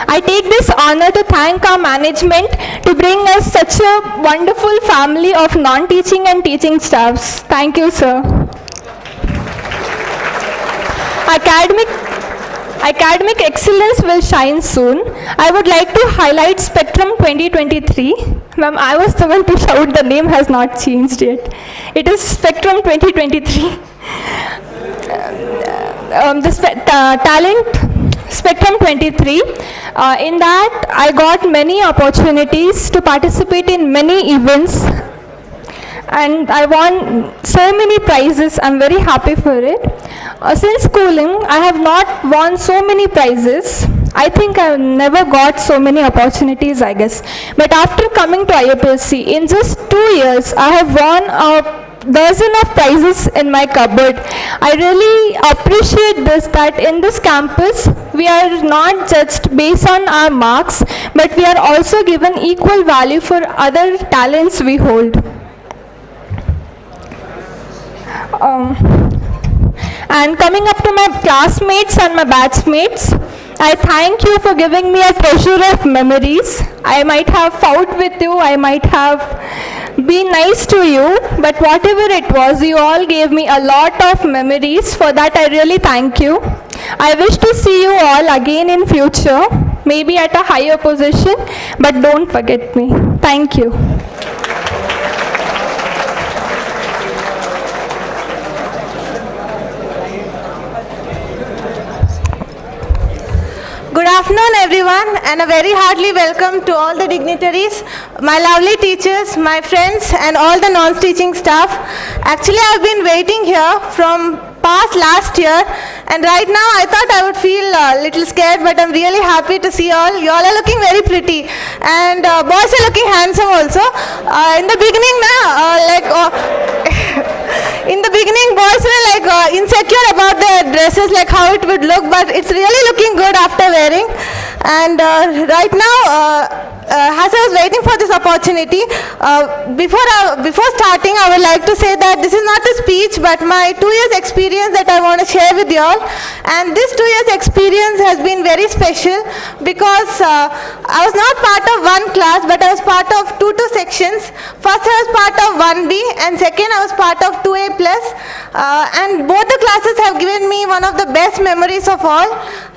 [SPEAKER 10] I take this honor to thank our management to bring us such a wonderful family of non-teaching and teaching staffs. Thank you, sir. academic excellence will shine soon. I would like to highlight Spectrum 2023. Ma'am, I was the one to shout, the name has not changed yet. It is Spectrum 2023. Talent Spectrum 23. In that, I got many opportunities to participate in many events, and I won so many prizes. I'm very happy for it. Since schooling, I have not won so many prizes. I think I've never got so many opportunities, I guess. But after coming to IAPUC, in just 2 years, I have won a dozen of prizes in my cupboard. I really appreciate this, that in this campus, we are not judged based on our marks, but we are also given equal value for other talents we hold. And coming up to my classmates and my batchmates, I thank you for giving me a treasure of memories. I might have fought with you, I might have been nice to you, but whatever it was, you all gave me a lot of memories. For that, I really thank you. I wish to see you all again in future, maybe at a higher position, but don't forget me. Thank you.
[SPEAKER 11] Good afternoon everyone, and a very heartily welcome to all the dignitaries, my lovely teachers, my friends and all the non-teaching staff. Actually, I've been waiting here from past last year, and right now I thought I would feel a little scared, but I'm really happy to see all. You all are looking very pretty, and boys are looking handsome also. In the beginning, in the beginning, boys were insecure about their dresses, like how it would look, but it's really looking good after wearing. And right now, as I was waiting for this opportunity, before starting, I would like to say that this is not a speech, but my 2 years experience that I want to share with you all. And this 2 years experience has been very special because I was not part of one class, but I was part of two sections. First, I was part of 1B, and second, I was part of 2A+. And both the classes have given me one of the best memories of all.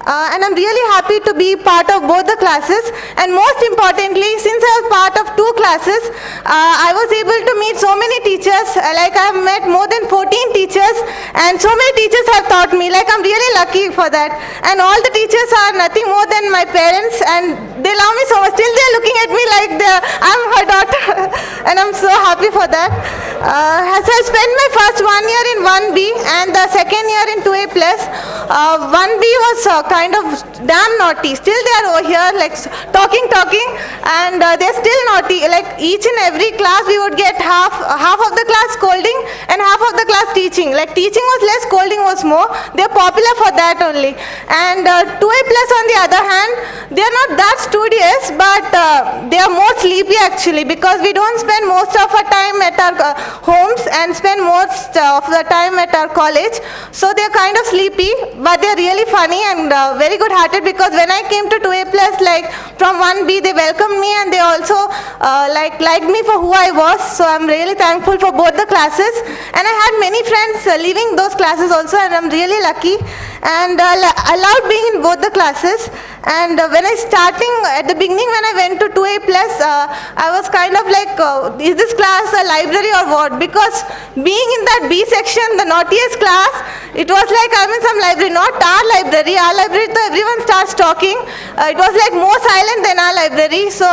[SPEAKER 11] And I'm really happy to be part of both the classes. And most importantly, since I was part of two classes, I was able to meet so many teachers. Like I have met more than 14 teachers, and so many teachers have taught me. Like I'm really lucky for that. And all the teachers are nothing more than my parents, and they love me so much. Still they're looking at me like I'm her daughter, and I'm so happy for that. As I spent my first 1 year in 1B and the second year in 2A+, 1B was kind of damn naughty. Still they are over here like talking, and they're still naughty. Like each and every class we would get half of the class scolding and half of the class teaching. Like teaching was less, scolding was more. They're popular for that only. And 2A+ on the other hand, they're not that studious, but they are more sleepy actually, because we don't spend most of our time at our homes and spend most of the time at our college. So they're kind of sleepy, but they're really funny and very good hearted, because when I came to 2A+, like from 1B, they welcomed me and they also liked me for who I was. So I'm really thankful for both the classes, and I had many friends leaving those classes also, and I'm really lucky. And I loved being in both the classes. And when at the beginning when I went to 2A+, I was kind of like, is this class a library or what? Because being in that B section, the naughtiest class, it was like I'm in some library, not our library. Our library, everyone starts talking. It was like more silent than our library. So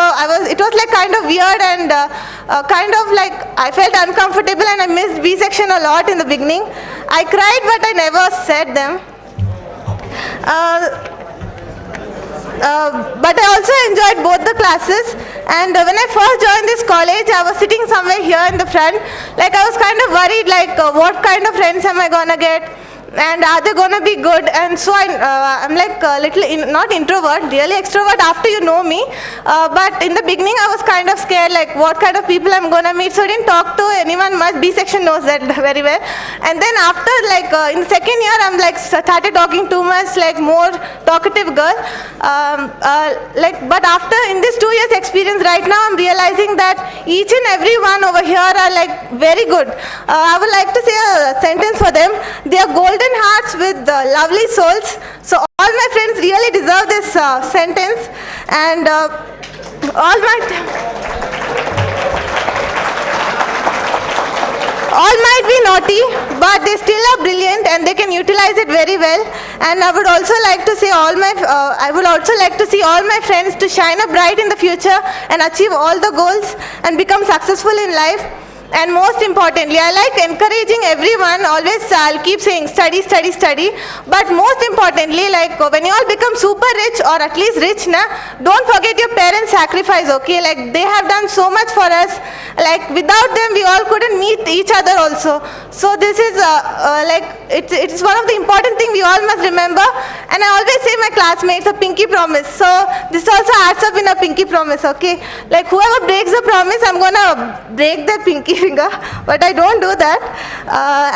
[SPEAKER 11] it was like kind of weird, and kind of like I felt uncomfortable, and I missed B section a lot in the beginning. I cried, but I never said them. But I also enjoyed both the classes, and when I first joined this college, I was sitting somewhere here in the front. Like I was kind of worried, like what kind of friends am I gonna get, and are they gonna be good? And so I'm like a little not introvert, really extrovert after you know me, but in the beginning I was kind of scared, like what kind of people I'm gonna meet, so I didn't talk to anyone much. B section knows that very well. And then after in the second year, I'm like started talking too much, like more talkative girl. But after in this 2 years experience right now, I'm realizing that each and every one over here are like very good. I would like to say a sentence for them, They are golden hearts with lovely souls. So all my friends really deserve this sentence, and all might be naughty, but they still are brilliant and they can utilize it very well. And I would also like to say I would also like to see all my friends to shine up bright in the future and achieve all the goals and become successful in life. And most importantly, I like encouraging everyone, always I'll keep saying study, study, study. But most importantly, like when you all become super rich or at least rich, don't forget your parents' sacrifice, okay? Like they have done so much for us. Like without them, we all couldn't meet each other also. So this is it's one of the important things we all must remember. And I always say my classmates a pinky promise. So this also adds up in a pinky promise, okay? Like whoever breaks the promise, I'm gonna break their pinky finger, but I don't do that.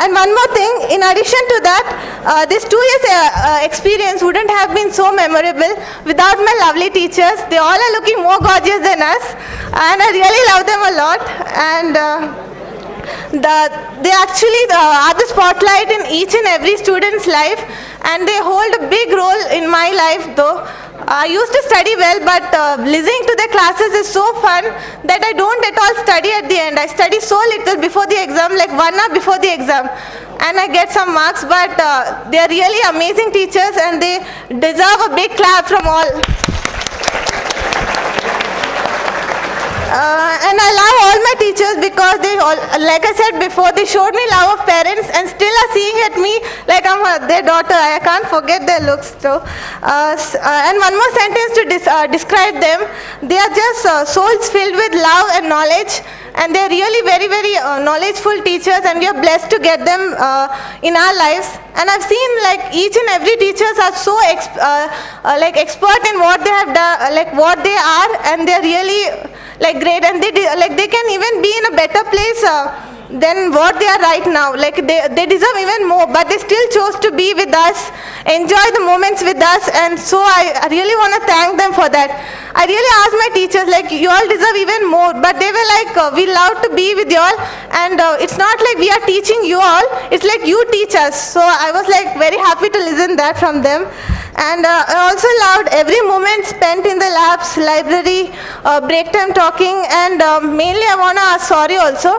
[SPEAKER 11] And one more thing, in addition to that, this 2 years experience wouldn't have been so memorable without my lovely teachers. They all are looking more gorgeous than us, and I really love them a lot. And they actually are the spotlight in each and every student's life, and they hold a big role in my life though. I used to study well, but listening to their classes is so fun that I don't at all study at the end. I study so little before the exam, like 1 hour before the exam, and I get some marks, but they are really amazing teachers and they deserve a big clap from all. And I love all my teachers because they all, like I said before, they showed me love of parents and still are seeing at me like I'm their daughter. I can't forget their looks too. And one more sentence to describe them. They are just souls filled with love and knowledge, and they're really very, very knowledgeable teachers, and we are blessed to get them in our lives. And I've seen like each and every teachers are so expert in what they have done, like what they are, and they're really like great, and they can even be in a better place than what they are right now. Like they deserve even more, but they still chose to be with us, enjoy the moments with us, and so I really want to thank them for that. I really asked my teachers, like, you all deserve even more, but they were like, we love to be with you all, and it's not like we are teaching you all, it's like you teach us. So I was like very happy to listen that from them. And I also loved every moment spent in the labs, library, break time talking, and mainly I want to ask sorry also,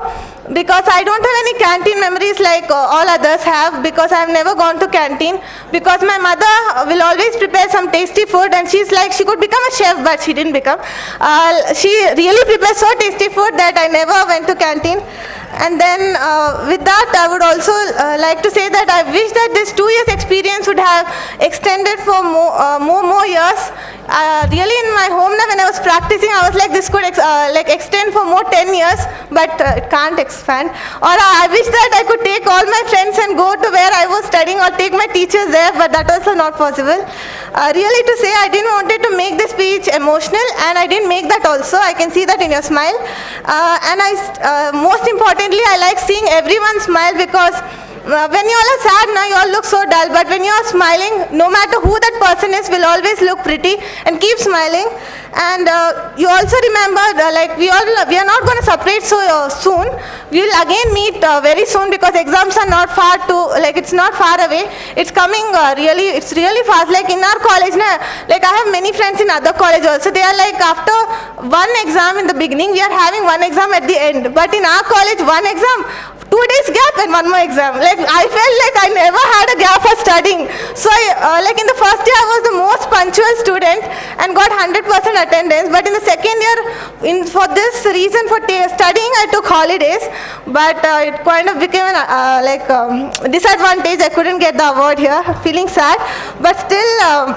[SPEAKER 11] because I don't have any canteen memories like all others have, because I've never gone to canteen, because my mother will always prepare some tasty food, and she's like, she could become a chef, but she didn't become. She really prepares so tasty food that I never went to canteen. And then with that, I would also like to say that I wish that this 2 years experience would have extended for more years. Really in my home now, when I was practicing, I was like, this could extend for more 10 years, but it can't expand. Or I wish that I could take all my friends and go to where I was studying, or take my teachers there, but that also not possible. Really to say, I didn't wanted to make this speech emotional, and I didn't make that also. I can see that in your smile. And most importantly, I like seeing everyone smile, because when you all are sad now, you all look so dull, but when you are smiling, no matter who that person is, will always look pretty and keep smiling. And you also remember, we are not going to separate so soon. We will again meet very soon, because exams are not far it's not far away. It's coming it's really fast. Like in our college, like I have many friends in other colleges also. They are like, after one exam in the beginning, we are having one exam at the end. But in our college, one exam, 2 days gap and one more exam. Like I felt like I never had a gap for studying. So like in the first year, I was the most punctual student and got 100% attendance. But in the second year, for this reason for studying, I took holidays. But it kind of became an disadvantage. I couldn't get the award here. Feeling sad, but still.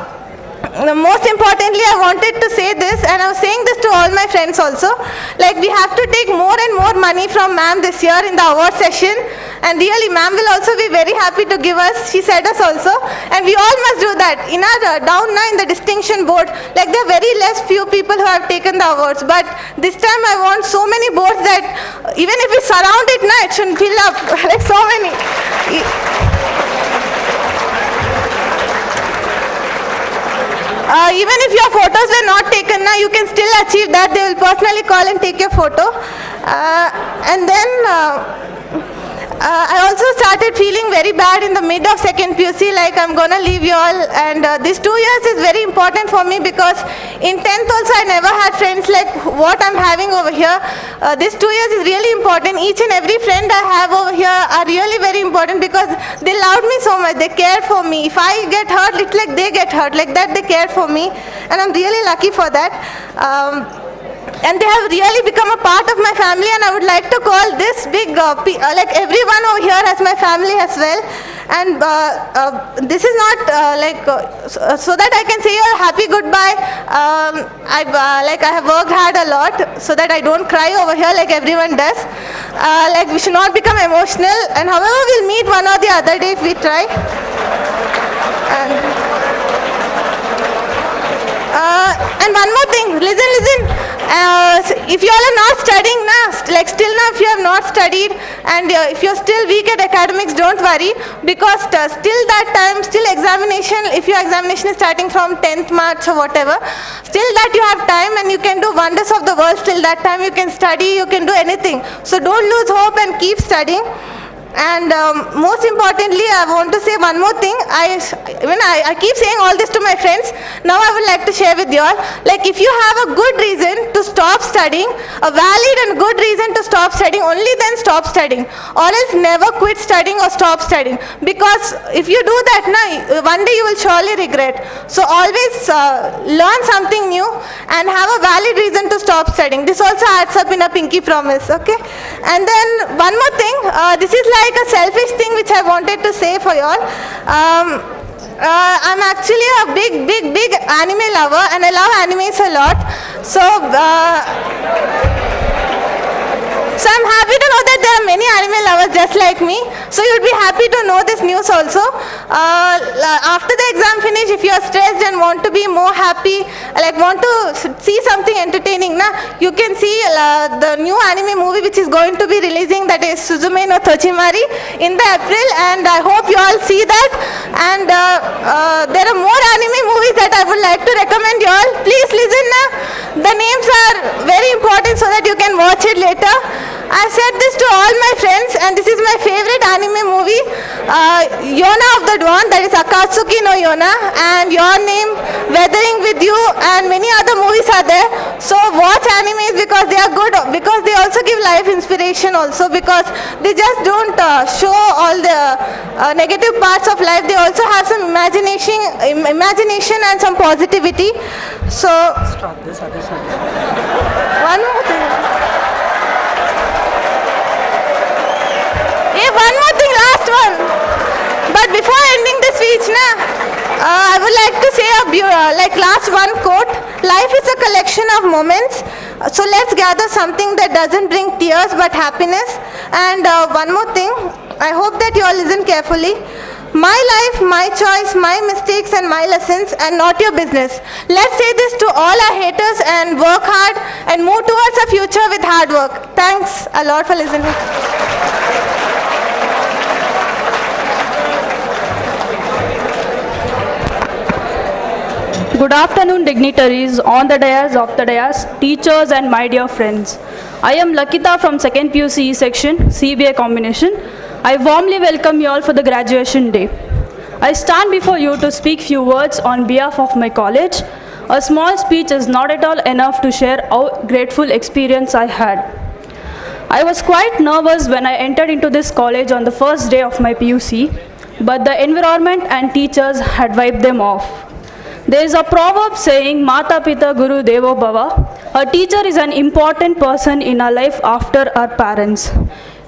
[SPEAKER 11] Most importantly, I wanted to say this, and I was saying this to all my friends also, like we have to take more and more money from ma'am this year in the award session, and really ma'am will also be very happy to give us. She said us also, and we all must do that. In our down now in the distinction board, like there are very less few people who have taken the awards, but this time I want so many boards that even if we surround it now, it shouldn't fill up, like so many. Even if your photos were not taken now, you can still achieve that. They will personally call and take your photo. And then I also started feeling very bad in the mid of second PUC, like I'm gonna leave you all, and these 2 years is very important for me because in 10th also I never had friends like what I'm having over here. These 2 years is really important. Each and every friend I have over here are really very important because they loved me so much, they cared for me. If I get hurt, it's like they get hurt, like that they cared for me, and I'm really lucky for that. And they have really become a part of my family, and I would like to call this big, like everyone over here as my family as well. And this is not so that I can say a happy goodbye. I have worked hard a lot so that I don't cry over here like everyone does. Like we should not become emotional, and however we'll meet one or the other day if we try. And one more thing, listen. If you all are not studying now, like still now if you have not studied and if you're still weak at academics, don't worry, because still that time, still examination, if your examination is starting from 10th March or whatever, still that you have time and you can do wonders of the world. Till that time you can study, you can do anything. So don't lose hope and keep studying. And most importantly, I want to say one more thing. I keep saying all this to my friends. Now I would like to share with you all. Like if you have a good reason to stop studying, a valid and good reason to stop studying, only then stop studying. Or else never quit studying or stop studying. Because if you do that, one day you will surely regret. So always learn something new and have a valid reason to stop studying. This also adds up in a pinky promise, okay? And then one more thing. This is like a selfish thing which I wanted to say for you all. I'm actually a big anime lover and I love animes a lot. So I'm happy to know that there are many anime lovers just like me. So you'd be happy to know this news also. After the exam finish, if you are stressed and want to be more happy, like want to see something entertaining, you can see the new anime movie which is going to be releasing, that is Suzume no Tochimari in the April, and I hope you all see that. And there are more anime movies that I would like to recommend you all. Please listen now. The names are very important so that you can watch it later. I said this to all my friends, and this is my favorite anime movie, Yona of the Dawn, that is Akatsuki no Yona, and Your Name, Weathering with You, and many other movies are there. So watch animes because they are good, because they also give life inspiration also, because they just don't show all the negative parts of life. They also have some imagination and some positivity. So one more thing. One more thing, last one. But before ending the speech, I would like to say last one quote. Life is a collection of moments. So let's gather something that doesn't bring tears but happiness. And one more thing. I hope that you all listen carefully. My life, my choice, my mistakes and my lessons, and not your business. Let's say this to all our haters and work hard and move towards a future with hard work. Thanks a lot for listening.
[SPEAKER 12] Good afternoon, dignitaries, on the dais, off the dais, teachers and my dear friends. I am Lakita from 2nd PUC section, CBA combination. I warmly welcome you all for the graduation day. I stand before you to speak few words on behalf of my college. A small speech is not at all enough to share how grateful experience I had. I was quite nervous when I entered into this college on the first day of my PUC, but the environment and teachers had wiped them off. There is a proverb saying, Mata Pita Guru Devo Bhava. A teacher is an important person in our life after our parents.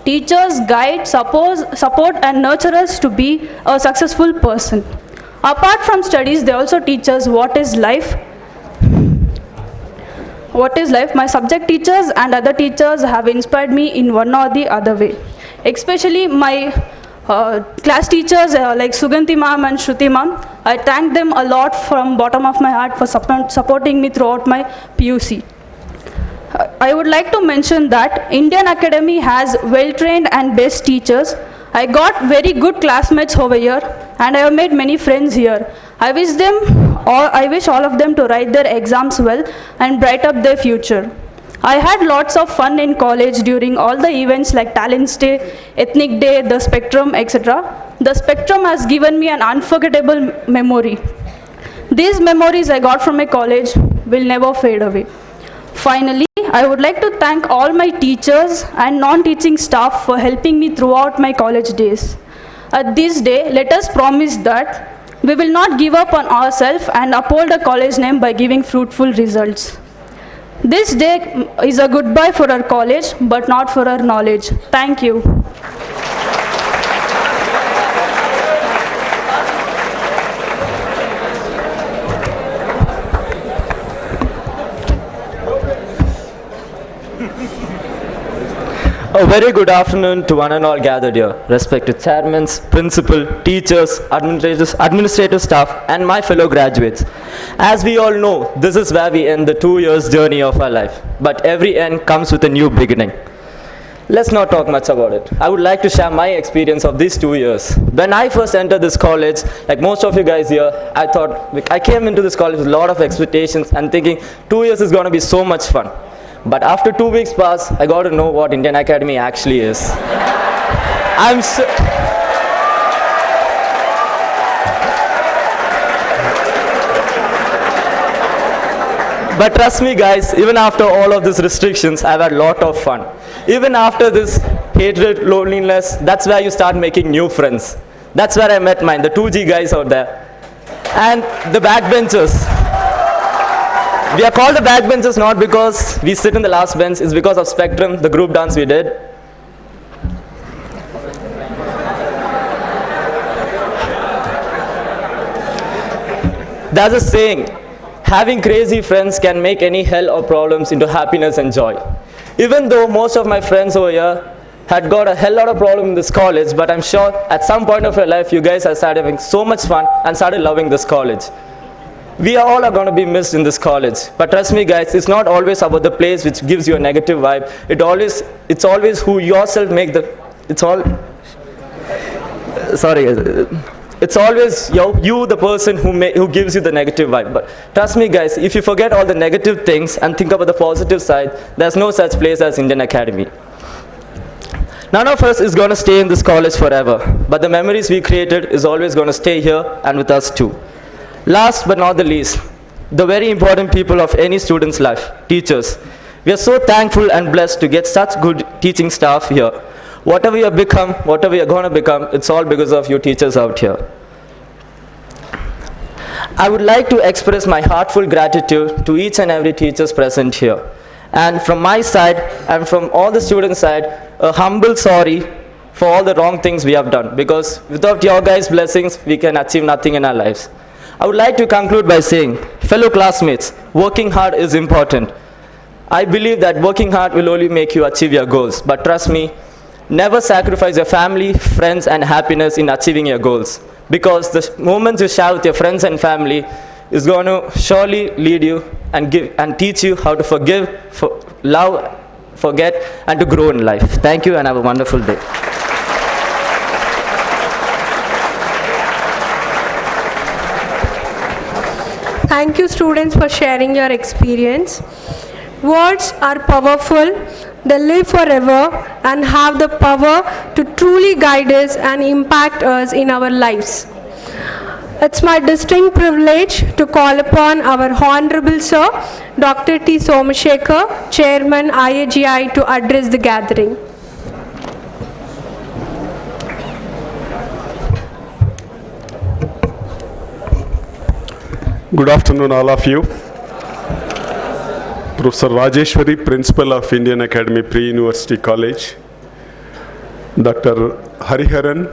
[SPEAKER 12] Teachers guide, support and nurture us to be a successful person. Apart from studies, they also teach us what is life. What is life? My subject teachers and other teachers have inspired me in one or the other way. Especially my class teachers like Suganti ma'am and Shruti ma'am. I thank them a lot from bottom of my heart for supporting me throughout my PUC. I would like to mention that Indian Academy has well-trained and best teachers. I got very good classmates over here and I have made many friends here. I wish all of them to write their exams well and bright up their future. I had lots of fun in college during all the events like Talents Day, Ethnic Day, the Spectrum, etc. The Spectrum has given me an unforgettable memory. These memories I got from my college will never fade away. Finally, I would like to thank all my teachers and non-teaching staff for helping me throughout my college days. At this day, let us promise that we will not give up on ourselves and uphold a college name by giving fruitful results. This day is a goodbye for our college, but not for our knowledge. Thank you.
[SPEAKER 13] A very good afternoon to one and all gathered here, respected chairmen, principal, teachers, administrative staff, and my fellow graduates. As we all know, this is where we end the 2 years journey of our life, but every end comes with a new beginning. Let's not talk much about it. I would like to share my experience of these 2 years. When I first entered this college, like most of you guys here, I came into this college with a lot of expectations and thinking 2 years is going to be so much fun. But after 2 weeks passed, I got to know what Indian Academy actually is. But trust me guys, even after all of these restrictions, I've had a lot of fun. Even after this hatred, loneliness, that's where you start making new friends. That's where I met mine, the 2G guys out there. And the backbenchers. We are called the backbenchers not because we sit in the last bench, it's because of Spectrum, the group dance we did. There's a saying, having crazy friends can make any hell or problems into happiness and joy. Even though most of my friends over here had got a hell lot of problems in this college, but I'm sure at some point of your life you guys have started having so much fun and started loving this college. We all are going to be missed in this college, but trust me guys, it's not always about the place which gives you a negative vibe. It's always who yourself make the, it's always you the person who gives you the negative vibe. But trust me guys, if you forget all the negative things and think about the positive side, there's no such place as Indian Academy. None of us is going to stay in this college forever, but the memories we created is always going to stay here and with us too. Last but not the least, the very important people of any student's life, teachers. We are so thankful and blessed to get such good teaching staff here. Whatever you have become, whatever you are going to become, it's all because of you teachers out here. I would like to express my heartfelt gratitude to each and every teachers present here. And from my side and from all the students' side, a humble sorry for all the wrong things we have done, because without your guys' blessings, we can achieve nothing in our lives. I would like to conclude by saying, fellow classmates, working hard is important. I believe that working hard will only make you achieve your goals, but trust me, never sacrifice your family, friends, and happiness in achieving your goals, because the moments you share with your friends and family is going to surely lead you and teach you how to forgive, love, forget, and to grow in life. Thank you and have a wonderful day.
[SPEAKER 1] Thank you students for sharing your experience. Words are powerful, they live forever and have the power to truly guide us and impact us in our lives. It's my distinct privilege to call upon our Honorable Sir, Dr. T. Somashekar, Chairman IAGI, to address the gathering.
[SPEAKER 14] Good afternoon, all of you. Professor Rajeshwari, Principal of Indian Academy Pre-University College. Dr. Hariharan,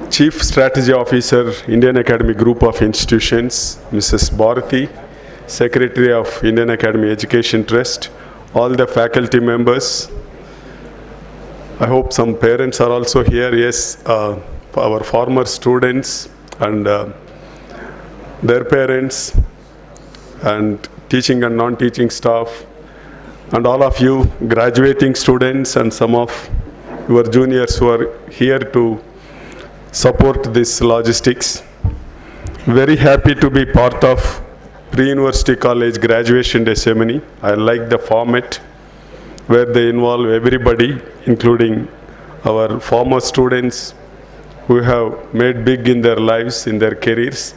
[SPEAKER 14] Chief Strategy Officer, Indian Academy Group of Institutions. Mrs. Bharati, Secretary of Indian Academy Education Trust. All the faculty members. I hope some parents are also here. Yes, our former students and their parents, and teaching and non-teaching staff, and all of you graduating students and some of your juniors who are here to support this logistics. Very happy to be part of pre-university college graduation day ceremony. I like the format where they involve everybody, including our former students who have made big in their lives, in their careers,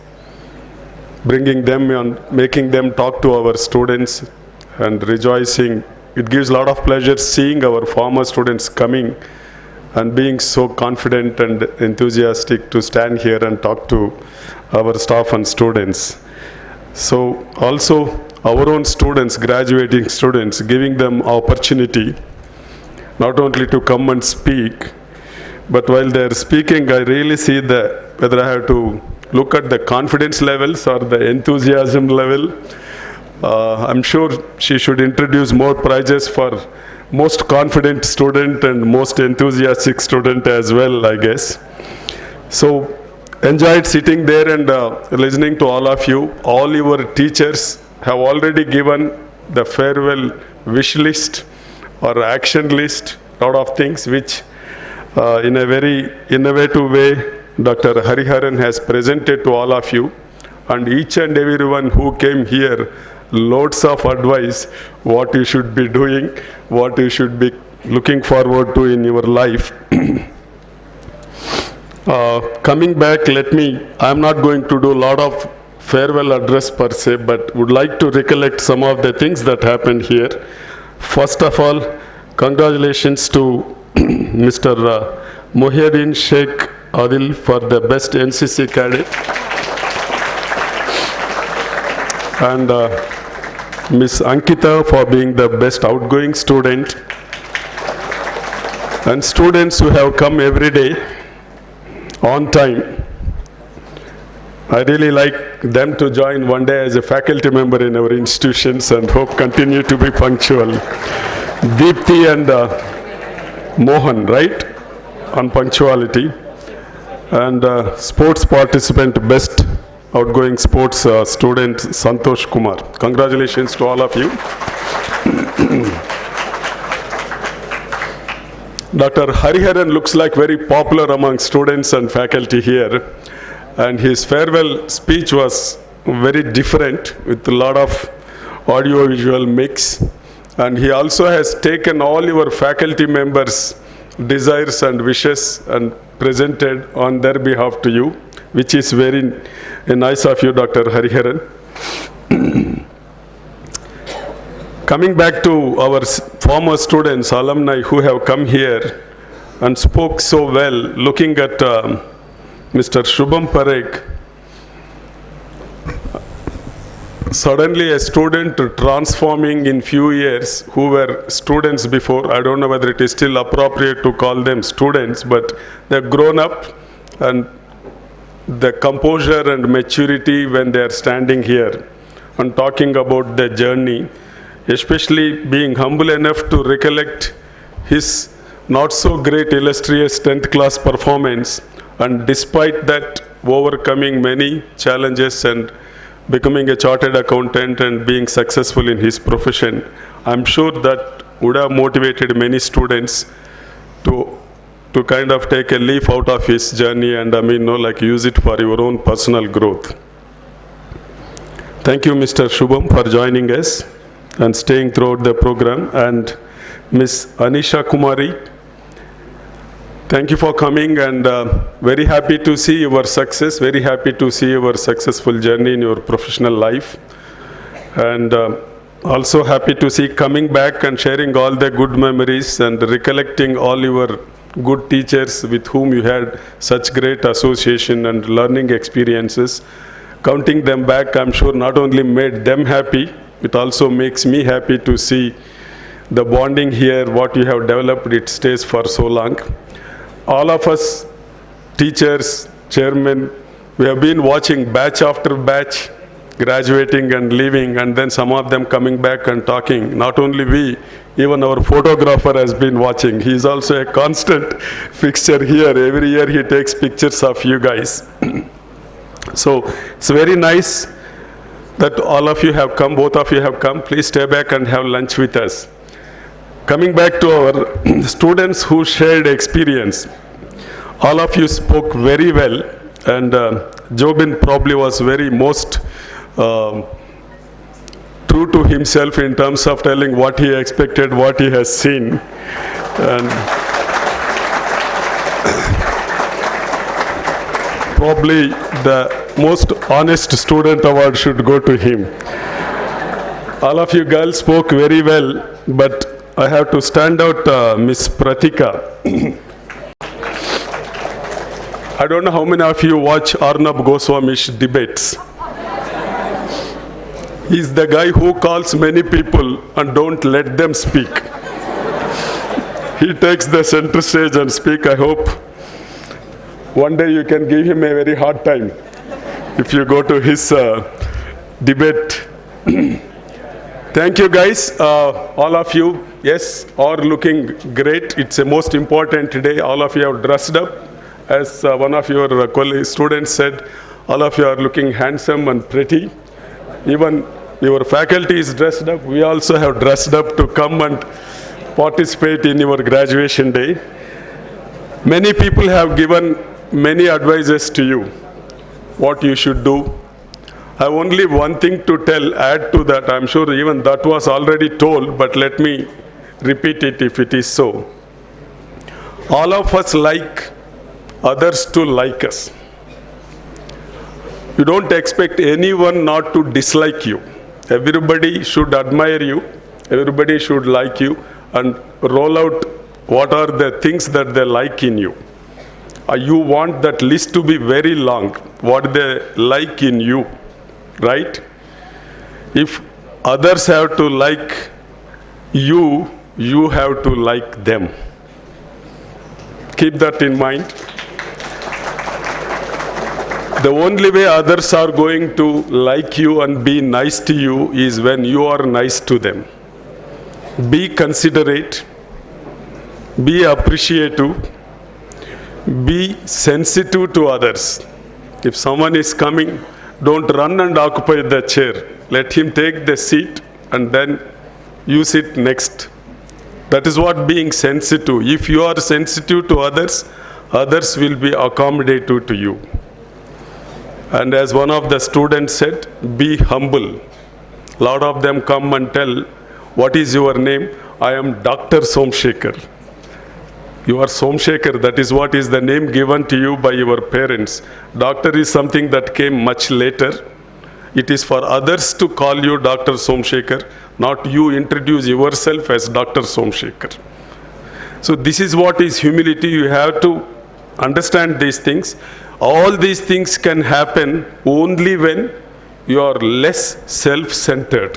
[SPEAKER 14] bringing them on, making them talk to our students and rejoicing. It gives a lot of pleasure seeing our former students coming and being so confident and enthusiastic to stand here and talk to our staff and students. So also our own students, graduating students, giving them opportunity not only to come and speak, but while they're speaking, I really see whether I have to look at the confidence levels or the enthusiasm level. I'm sure she should introduce more prizes for most confident student and most enthusiastic student as well, I guess. So enjoyed sitting there and listening to all of you. All your teachers have already given the farewell wish list or action list, lot of things which in a very innovative way Dr. Hariharan has presented to all of you, and each and everyone who came here, loads of advice what you should be doing, what you should be looking forward to in your life. Coming back, I'm not going to do a lot of farewell address per se, but would like to recollect some of the things that happened here. First of all, congratulations to Mr. Muhyiddin Sheikh Adil for the best NCC cadet, and Miss Ankita for being the best outgoing student, and students who have come every day on time. I really like them to join one day as a faculty member in our institutions and hope continue to be punctual. Deepthi and Mohan, right, on punctuality. And sports participant, best outgoing sports student, Santosh Kumar. Congratulations to all of you. Dr. Hariharan looks like very popular among students and faculty here, and his farewell speech was very different with a lot of audio-visual mix, and he also has taken all your faculty members' desires and wishes and presented on their behalf to you, which is very nice of you, Dr. Hariharan. Coming back to our former students, alumni who have come here and spoke so well, looking at Mr. Shubham Parekh, suddenly a student transforming in few years who were students before. I don't know whether it is still appropriate to call them students, but they've grown up, and the composure and maturity when they are standing here and talking about the journey, especially being humble enough to recollect his not so great illustrious 10th class performance, and despite that overcoming many challenges and becoming a chartered accountant and being successful in his profession. I'm sure that would have motivated many students to kind of take a leaf out of his journey and use it for your own personal growth. Thank you, Mr. Shubham, for joining us and staying throughout the program. And Ms. Anisha Kumari, thank you for coming, and very happy to see your success, very happy to see your successful journey in your professional life. And also happy to see coming back and sharing all the good memories and recollecting all your good teachers with whom you had such great association and learning experiences. Counting them back, I'm sure not only made them happy, it also makes me happy to see the bonding here, what you have developed, it stays for so long. All of us, teachers, chairmen, we have been watching batch after batch, graduating and leaving, and then some of them coming back and talking. Not only we, even our photographer has been watching. He is also a constant fixture here. Every year he takes pictures of you guys. So it's very nice that all of you have come, both of you have come. Please stay back and have lunch with us. Coming back to our students who shared experience, all of you spoke very well, and Jobin probably was very most true to himself in terms of telling what he expected, what he has seen. And probably the most honest student award should go to him. All of you girls spoke very well, but I have to stand out Miss Pratika. I don't know how many of you watch Arnab Goswami's debates. He's the guy who calls many people and don't let them speak. He takes the center stage and speak. I hope one day you can give him a very hard time if you go to his debate. Thank you guys, all of you. Yes, are looking great. It's a most important day. All of you have dressed up. As one of your students said, all of you are looking handsome and pretty. Even your faculty is dressed up. We also have dressed up to come and participate in your graduation day. Many people have given many advices to you, what you should do. I have only one thing to tell, add to that. I'm sure even that was already told, but let me repeat it if it is so. All of us like others to like us. You don't expect anyone not to dislike you. Everybody should admire you. Everybody should like you and roll out what are the things that they like in you. You want that list to be very long, what they like in you, right? If others have to like you, you have to like them. Keep that in mind. The only way others are going to like you and be nice to you is when you are nice to them. Be considerate, be appreciative, be sensitive to others. If someone is coming, don't run and occupy the chair. Let him take the seat and then you sit next. That is what being sensitive. If you are sensitive to others, others will be accommodative to you. And as one of the students said, be humble. A lot of them come and tell, what is your name? I am Dr. Somshekar. You are Somshekar, that is what is the name given to you by your parents. Doctor is something that came much later. It is for others to call you Dr. Somshekar, not you introduce yourself as Dr. Somshekar. So this is what is humility. You have to understand these things. All these things can happen only when you are less self-centered.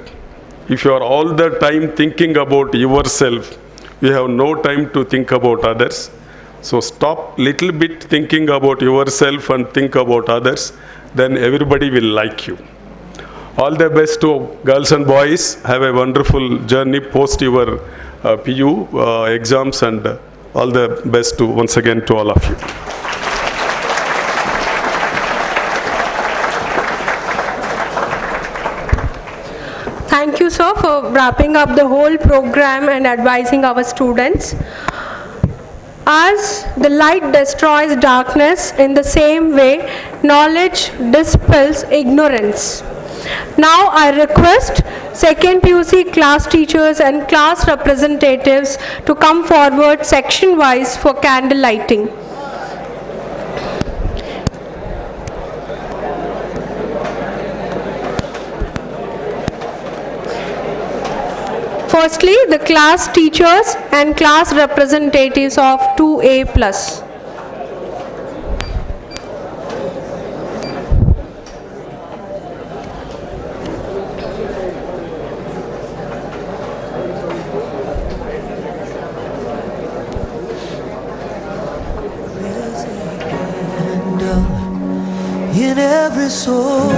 [SPEAKER 14] If you are all the time thinking about yourself, you have no time to think about others. So stop little bit thinking about yourself and think about others, then everybody will like you. All the best to girls and boys. Have a wonderful journey post your PU exams, and all the best to once again to all of you.
[SPEAKER 1] Thank you, sir, for wrapping up the whole program and advising our students. As the light destroys darkness, in the same way, knowledge dispels ignorance. Now I request second PUC class teachers and class representatives to come forward section-wise for candle lighting. Firstly, the class teachers and class representatives of 2A+.
[SPEAKER 15] In every soul,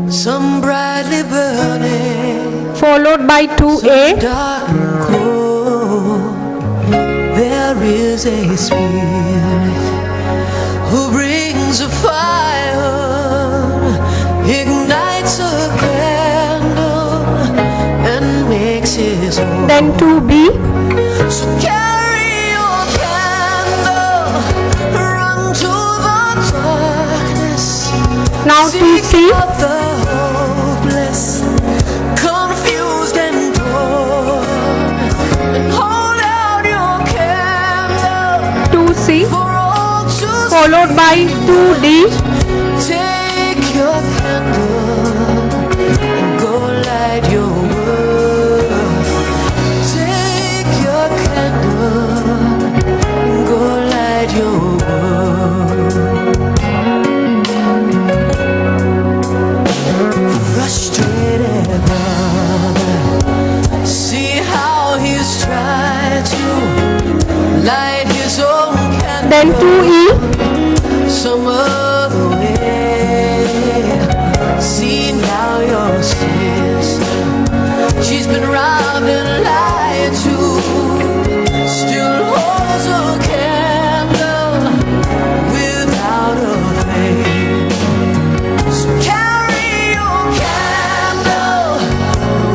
[SPEAKER 15] some brightly burning,
[SPEAKER 1] followed by 2A.
[SPEAKER 15] Dark and cold, there is a spirit who brings a fire, ignites a candle, and makes his own.
[SPEAKER 1] Then 2B.
[SPEAKER 15] So carry your candle, run to the darkness.
[SPEAKER 1] Now 2C.
[SPEAKER 15] The hopeless.
[SPEAKER 1] followed by 2D.
[SPEAKER 15] Take your candle and go light your world. Take your candle and go light your world. Frustrated brother, see how he's tried to light his own candle.
[SPEAKER 1] Then 2E.
[SPEAKER 15] Some other way. See now your sister, she's been robbed and lied to. Still holds a candle without a flame. So carry your candle,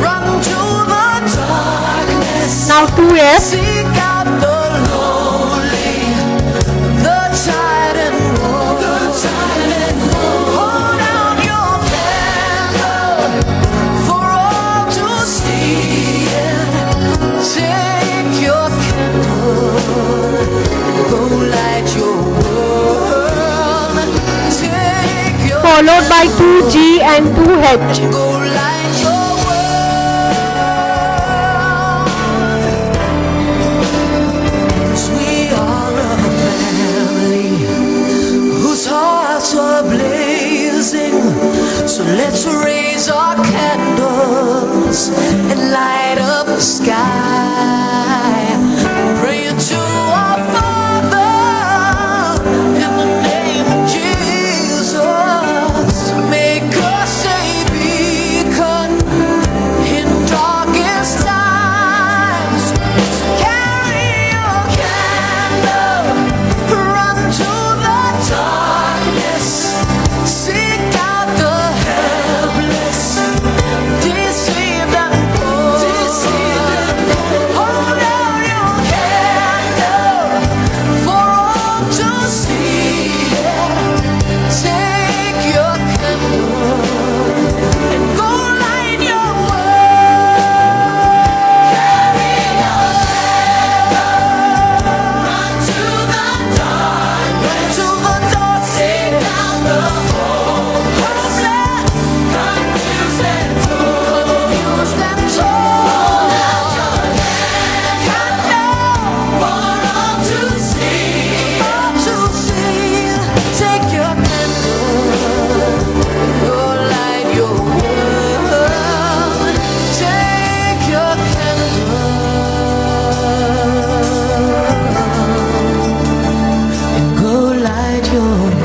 [SPEAKER 15] run to the darkness.
[SPEAKER 1] Now 2F.
[SPEAKER 15] Seek out the lonely, the tired and worn. Hold out your candle for all to see. Take your candle, go light your world. Take your
[SPEAKER 1] Followed by 2G and 2H.
[SPEAKER 15] go light your world. 'Cause we are a family whose hearts are blazing. So let's raise our candles and light up the sky. Praying to our Father in the name of Jesus. Make us a beacon in darkest times. So carry your candle, run to the darkness. Seek out the helpless, deceived and poor. Hold out your candle for all to see. Take your candle and go light your world. Carry your candle, run to the dark, run to the dark. Seek out the hopeless, confused and torn. Confused and torn. Candle for all to see. All to see. Take your candle, go light your world. Take your candle and go light your world.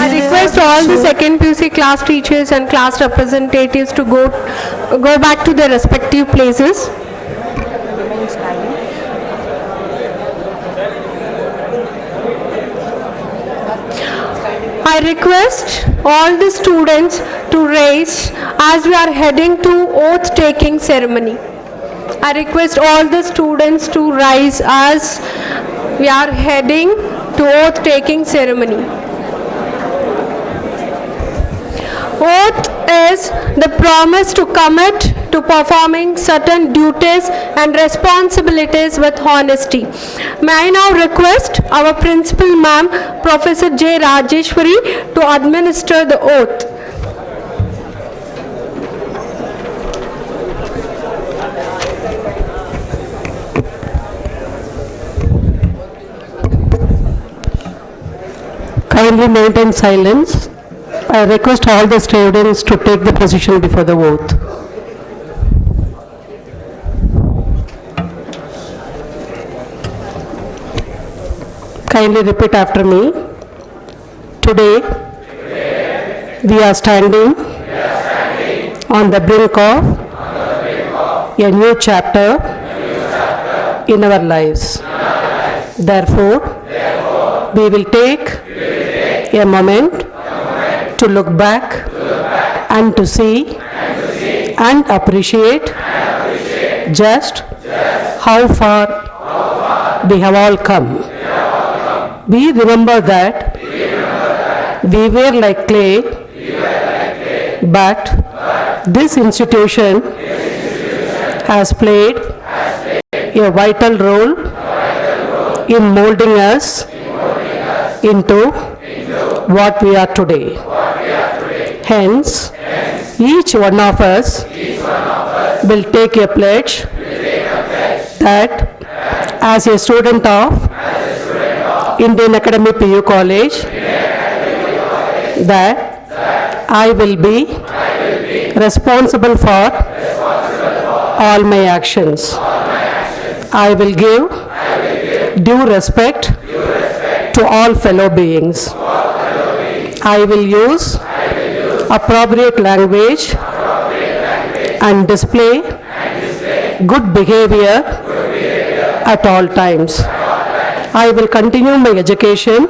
[SPEAKER 1] I request all the second PUC class teachers and class representatives to go back to their respective places. I request all the students to raise as we are heading to oath taking ceremony. I request all the students to rise as we are heading to oath taking ceremony. Oath is the promise to commit to performing certain duties and responsibilities with honesty. May I now request our principal ma'am, Professor J. Rajeshwari, to administer the oath.
[SPEAKER 16] Kindly maintain silence. I request all the students to take the position before the oath. Kindly repeat after me. Today, we are standing on the brink of a new chapter in our lives. Therefore, we will take a moment to look back and to see and appreciate just how far we have all come. We remember that we were like clay, but this institution has played a vital role in molding us into what we are today. Hence, each one of us will take a pledge that as a student of Indian Academy PU College, that I will be responsible for all my actions. I will give due respect to all fellow beings. I will use appropriate language and display good behavior at all times. I will continue my education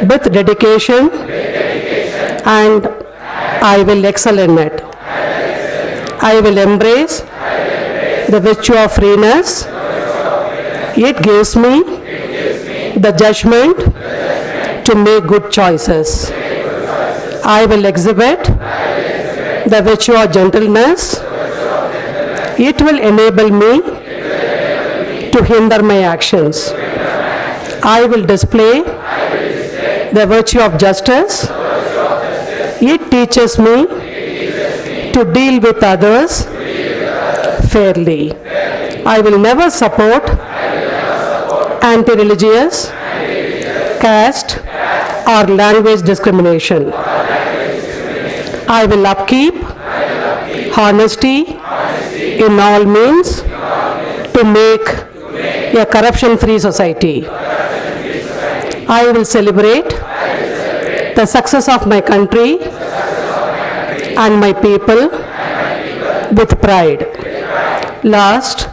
[SPEAKER 16] with dedication and I will excel in it. I will embrace the virtue of freeness. It gives me the judgment to make good choices. I will exhibit the virtue of gentleness. It will enable me to hinder my actions. I will display the virtue of justice. It teaches me to deal with others fairly. I will never support anti-religious, caste or language discrimination. I will upkeep honesty in all means to make a corruption-free society. I will celebrate the success of my country and my people with pride. Last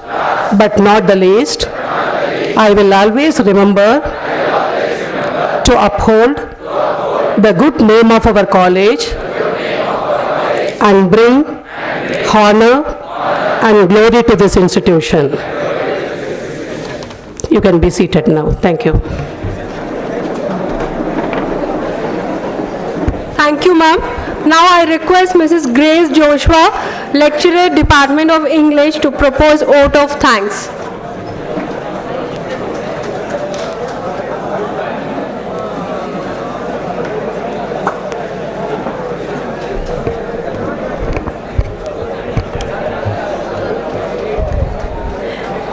[SPEAKER 16] but not the least, I will always remember to uphold the good name of our college and bring honor and glory to this institution. You can be seated now. Thank you.
[SPEAKER 1] Thank you, ma'am. Now I request Mrs. Grace Joshua, Lecturer, Department of English, to propose vote of thanks.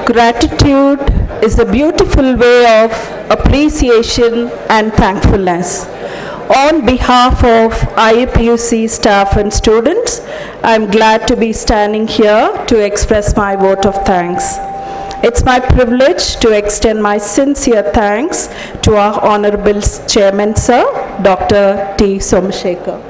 [SPEAKER 17] Gratitude is a beautiful way of appreciation and thankfulness. On behalf of IAPUC staff and students, I'm glad to be standing here to express my vote of thanks. It's my privilege to extend my sincere thanks to our Honorable Chairman, Sir, Dr. T. Somashekar.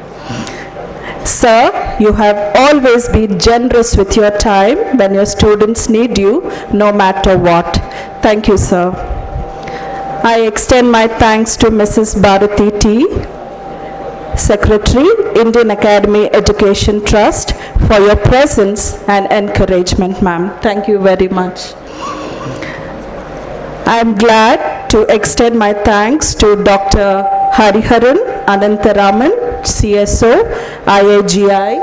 [SPEAKER 17] Sir, you have always been generous with your time when your students need you, no matter what. Thank you, sir. I extend my thanks to Mrs. Bharati T., Secretary, Indian Academy Education Trust, for your presence and encouragement, ma'am. Thank you very much. I am glad to extend my thanks to Dr. Hariharan Anantharaman, CSO, IAGI.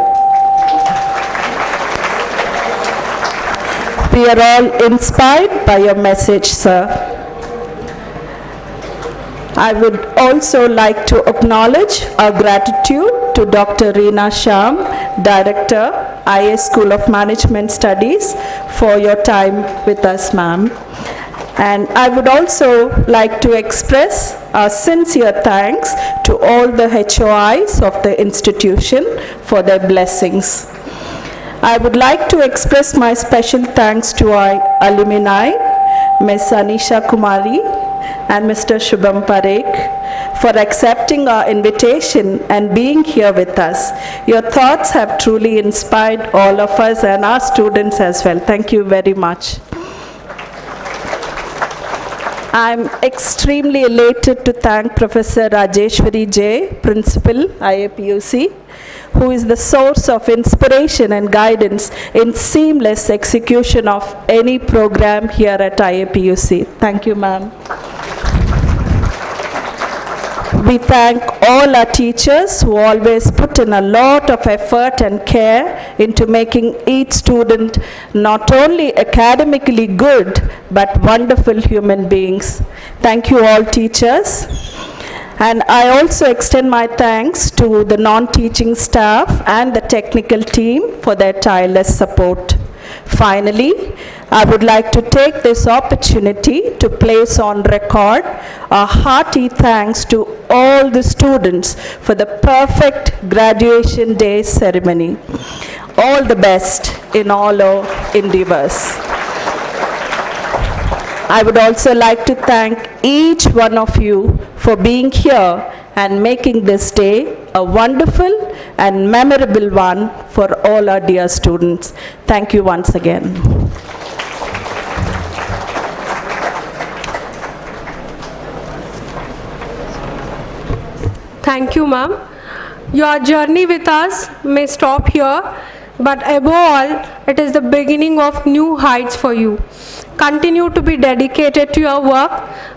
[SPEAKER 17] We are all inspired by your message, sir. I would also like to acknowledge our gratitude to Dr. Reena Sham, Director, IAS School of Management Studies, for your time with us, ma'am. And I would also like to express our sincere thanks to all the HOIs of the institution for their blessings. I would like to express my special thanks to our alumni, Ms. Anisha Kumari and Mr. Shubham Parekh, for accepting our invitation and being here with us. Your thoughts have truly inspired all of us and our students as well. Thank you very much. I'm extremely elated to thank Professor Rajeshwari J., Principal, IAPUC, who is the source of inspiration and guidance in seamless execution of any program here at IAPUC. Thank you, ma'am. We thank all our teachers who always put in a lot of effort and care into making each student not only academically good, but wonderful human beings. Thank you all teachers. And I also extend my thanks to the non-teaching staff and the technical team for their tireless support. Finally, I would like to take this opportunity to place on record a hearty thanks to all the students for the perfect graduation day ceremony. All the best in all our endeavors. I would also like to thank each one of you for being here and making this day a wonderful and memorable one for all our dear students. Thank you once again.
[SPEAKER 1] Thank you, ma'am. Your journey with us may stop here, but above all, it is the beginning of new heights for you. Continue to be dedicated to your work.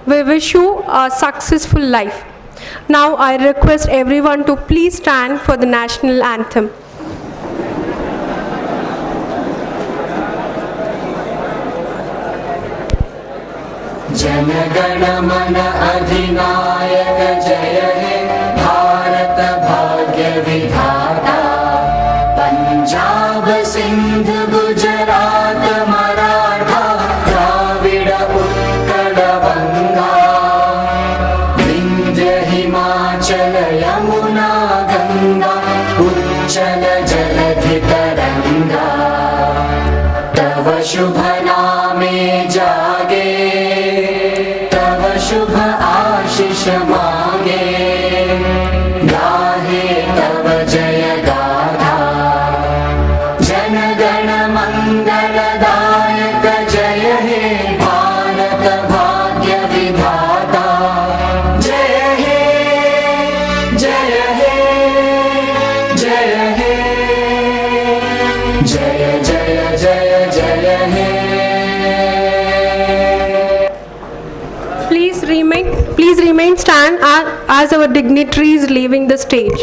[SPEAKER 1] We wish you a successful life. Now, I request everyone to please stand for the national anthem.
[SPEAKER 15] जनगण मन अधिनायक जय हे भारत भाग्य विधाता पंजाब सिंध गुजरात मराठा द्राविड उत्कल बंगा विंध्य हिमाचल यमुना गंगा उच्चल जलधि तरंगा तव शुभ नामे जागे शुभ आशीष मांगे गाहे तब जय गाथा जन गण मंगलदायक जय हे भारत भाग्य विधाता जय हे जय हे जय हे जय जय जय जय हे
[SPEAKER 1] Please remain stand as our dignitaries leaving the stage.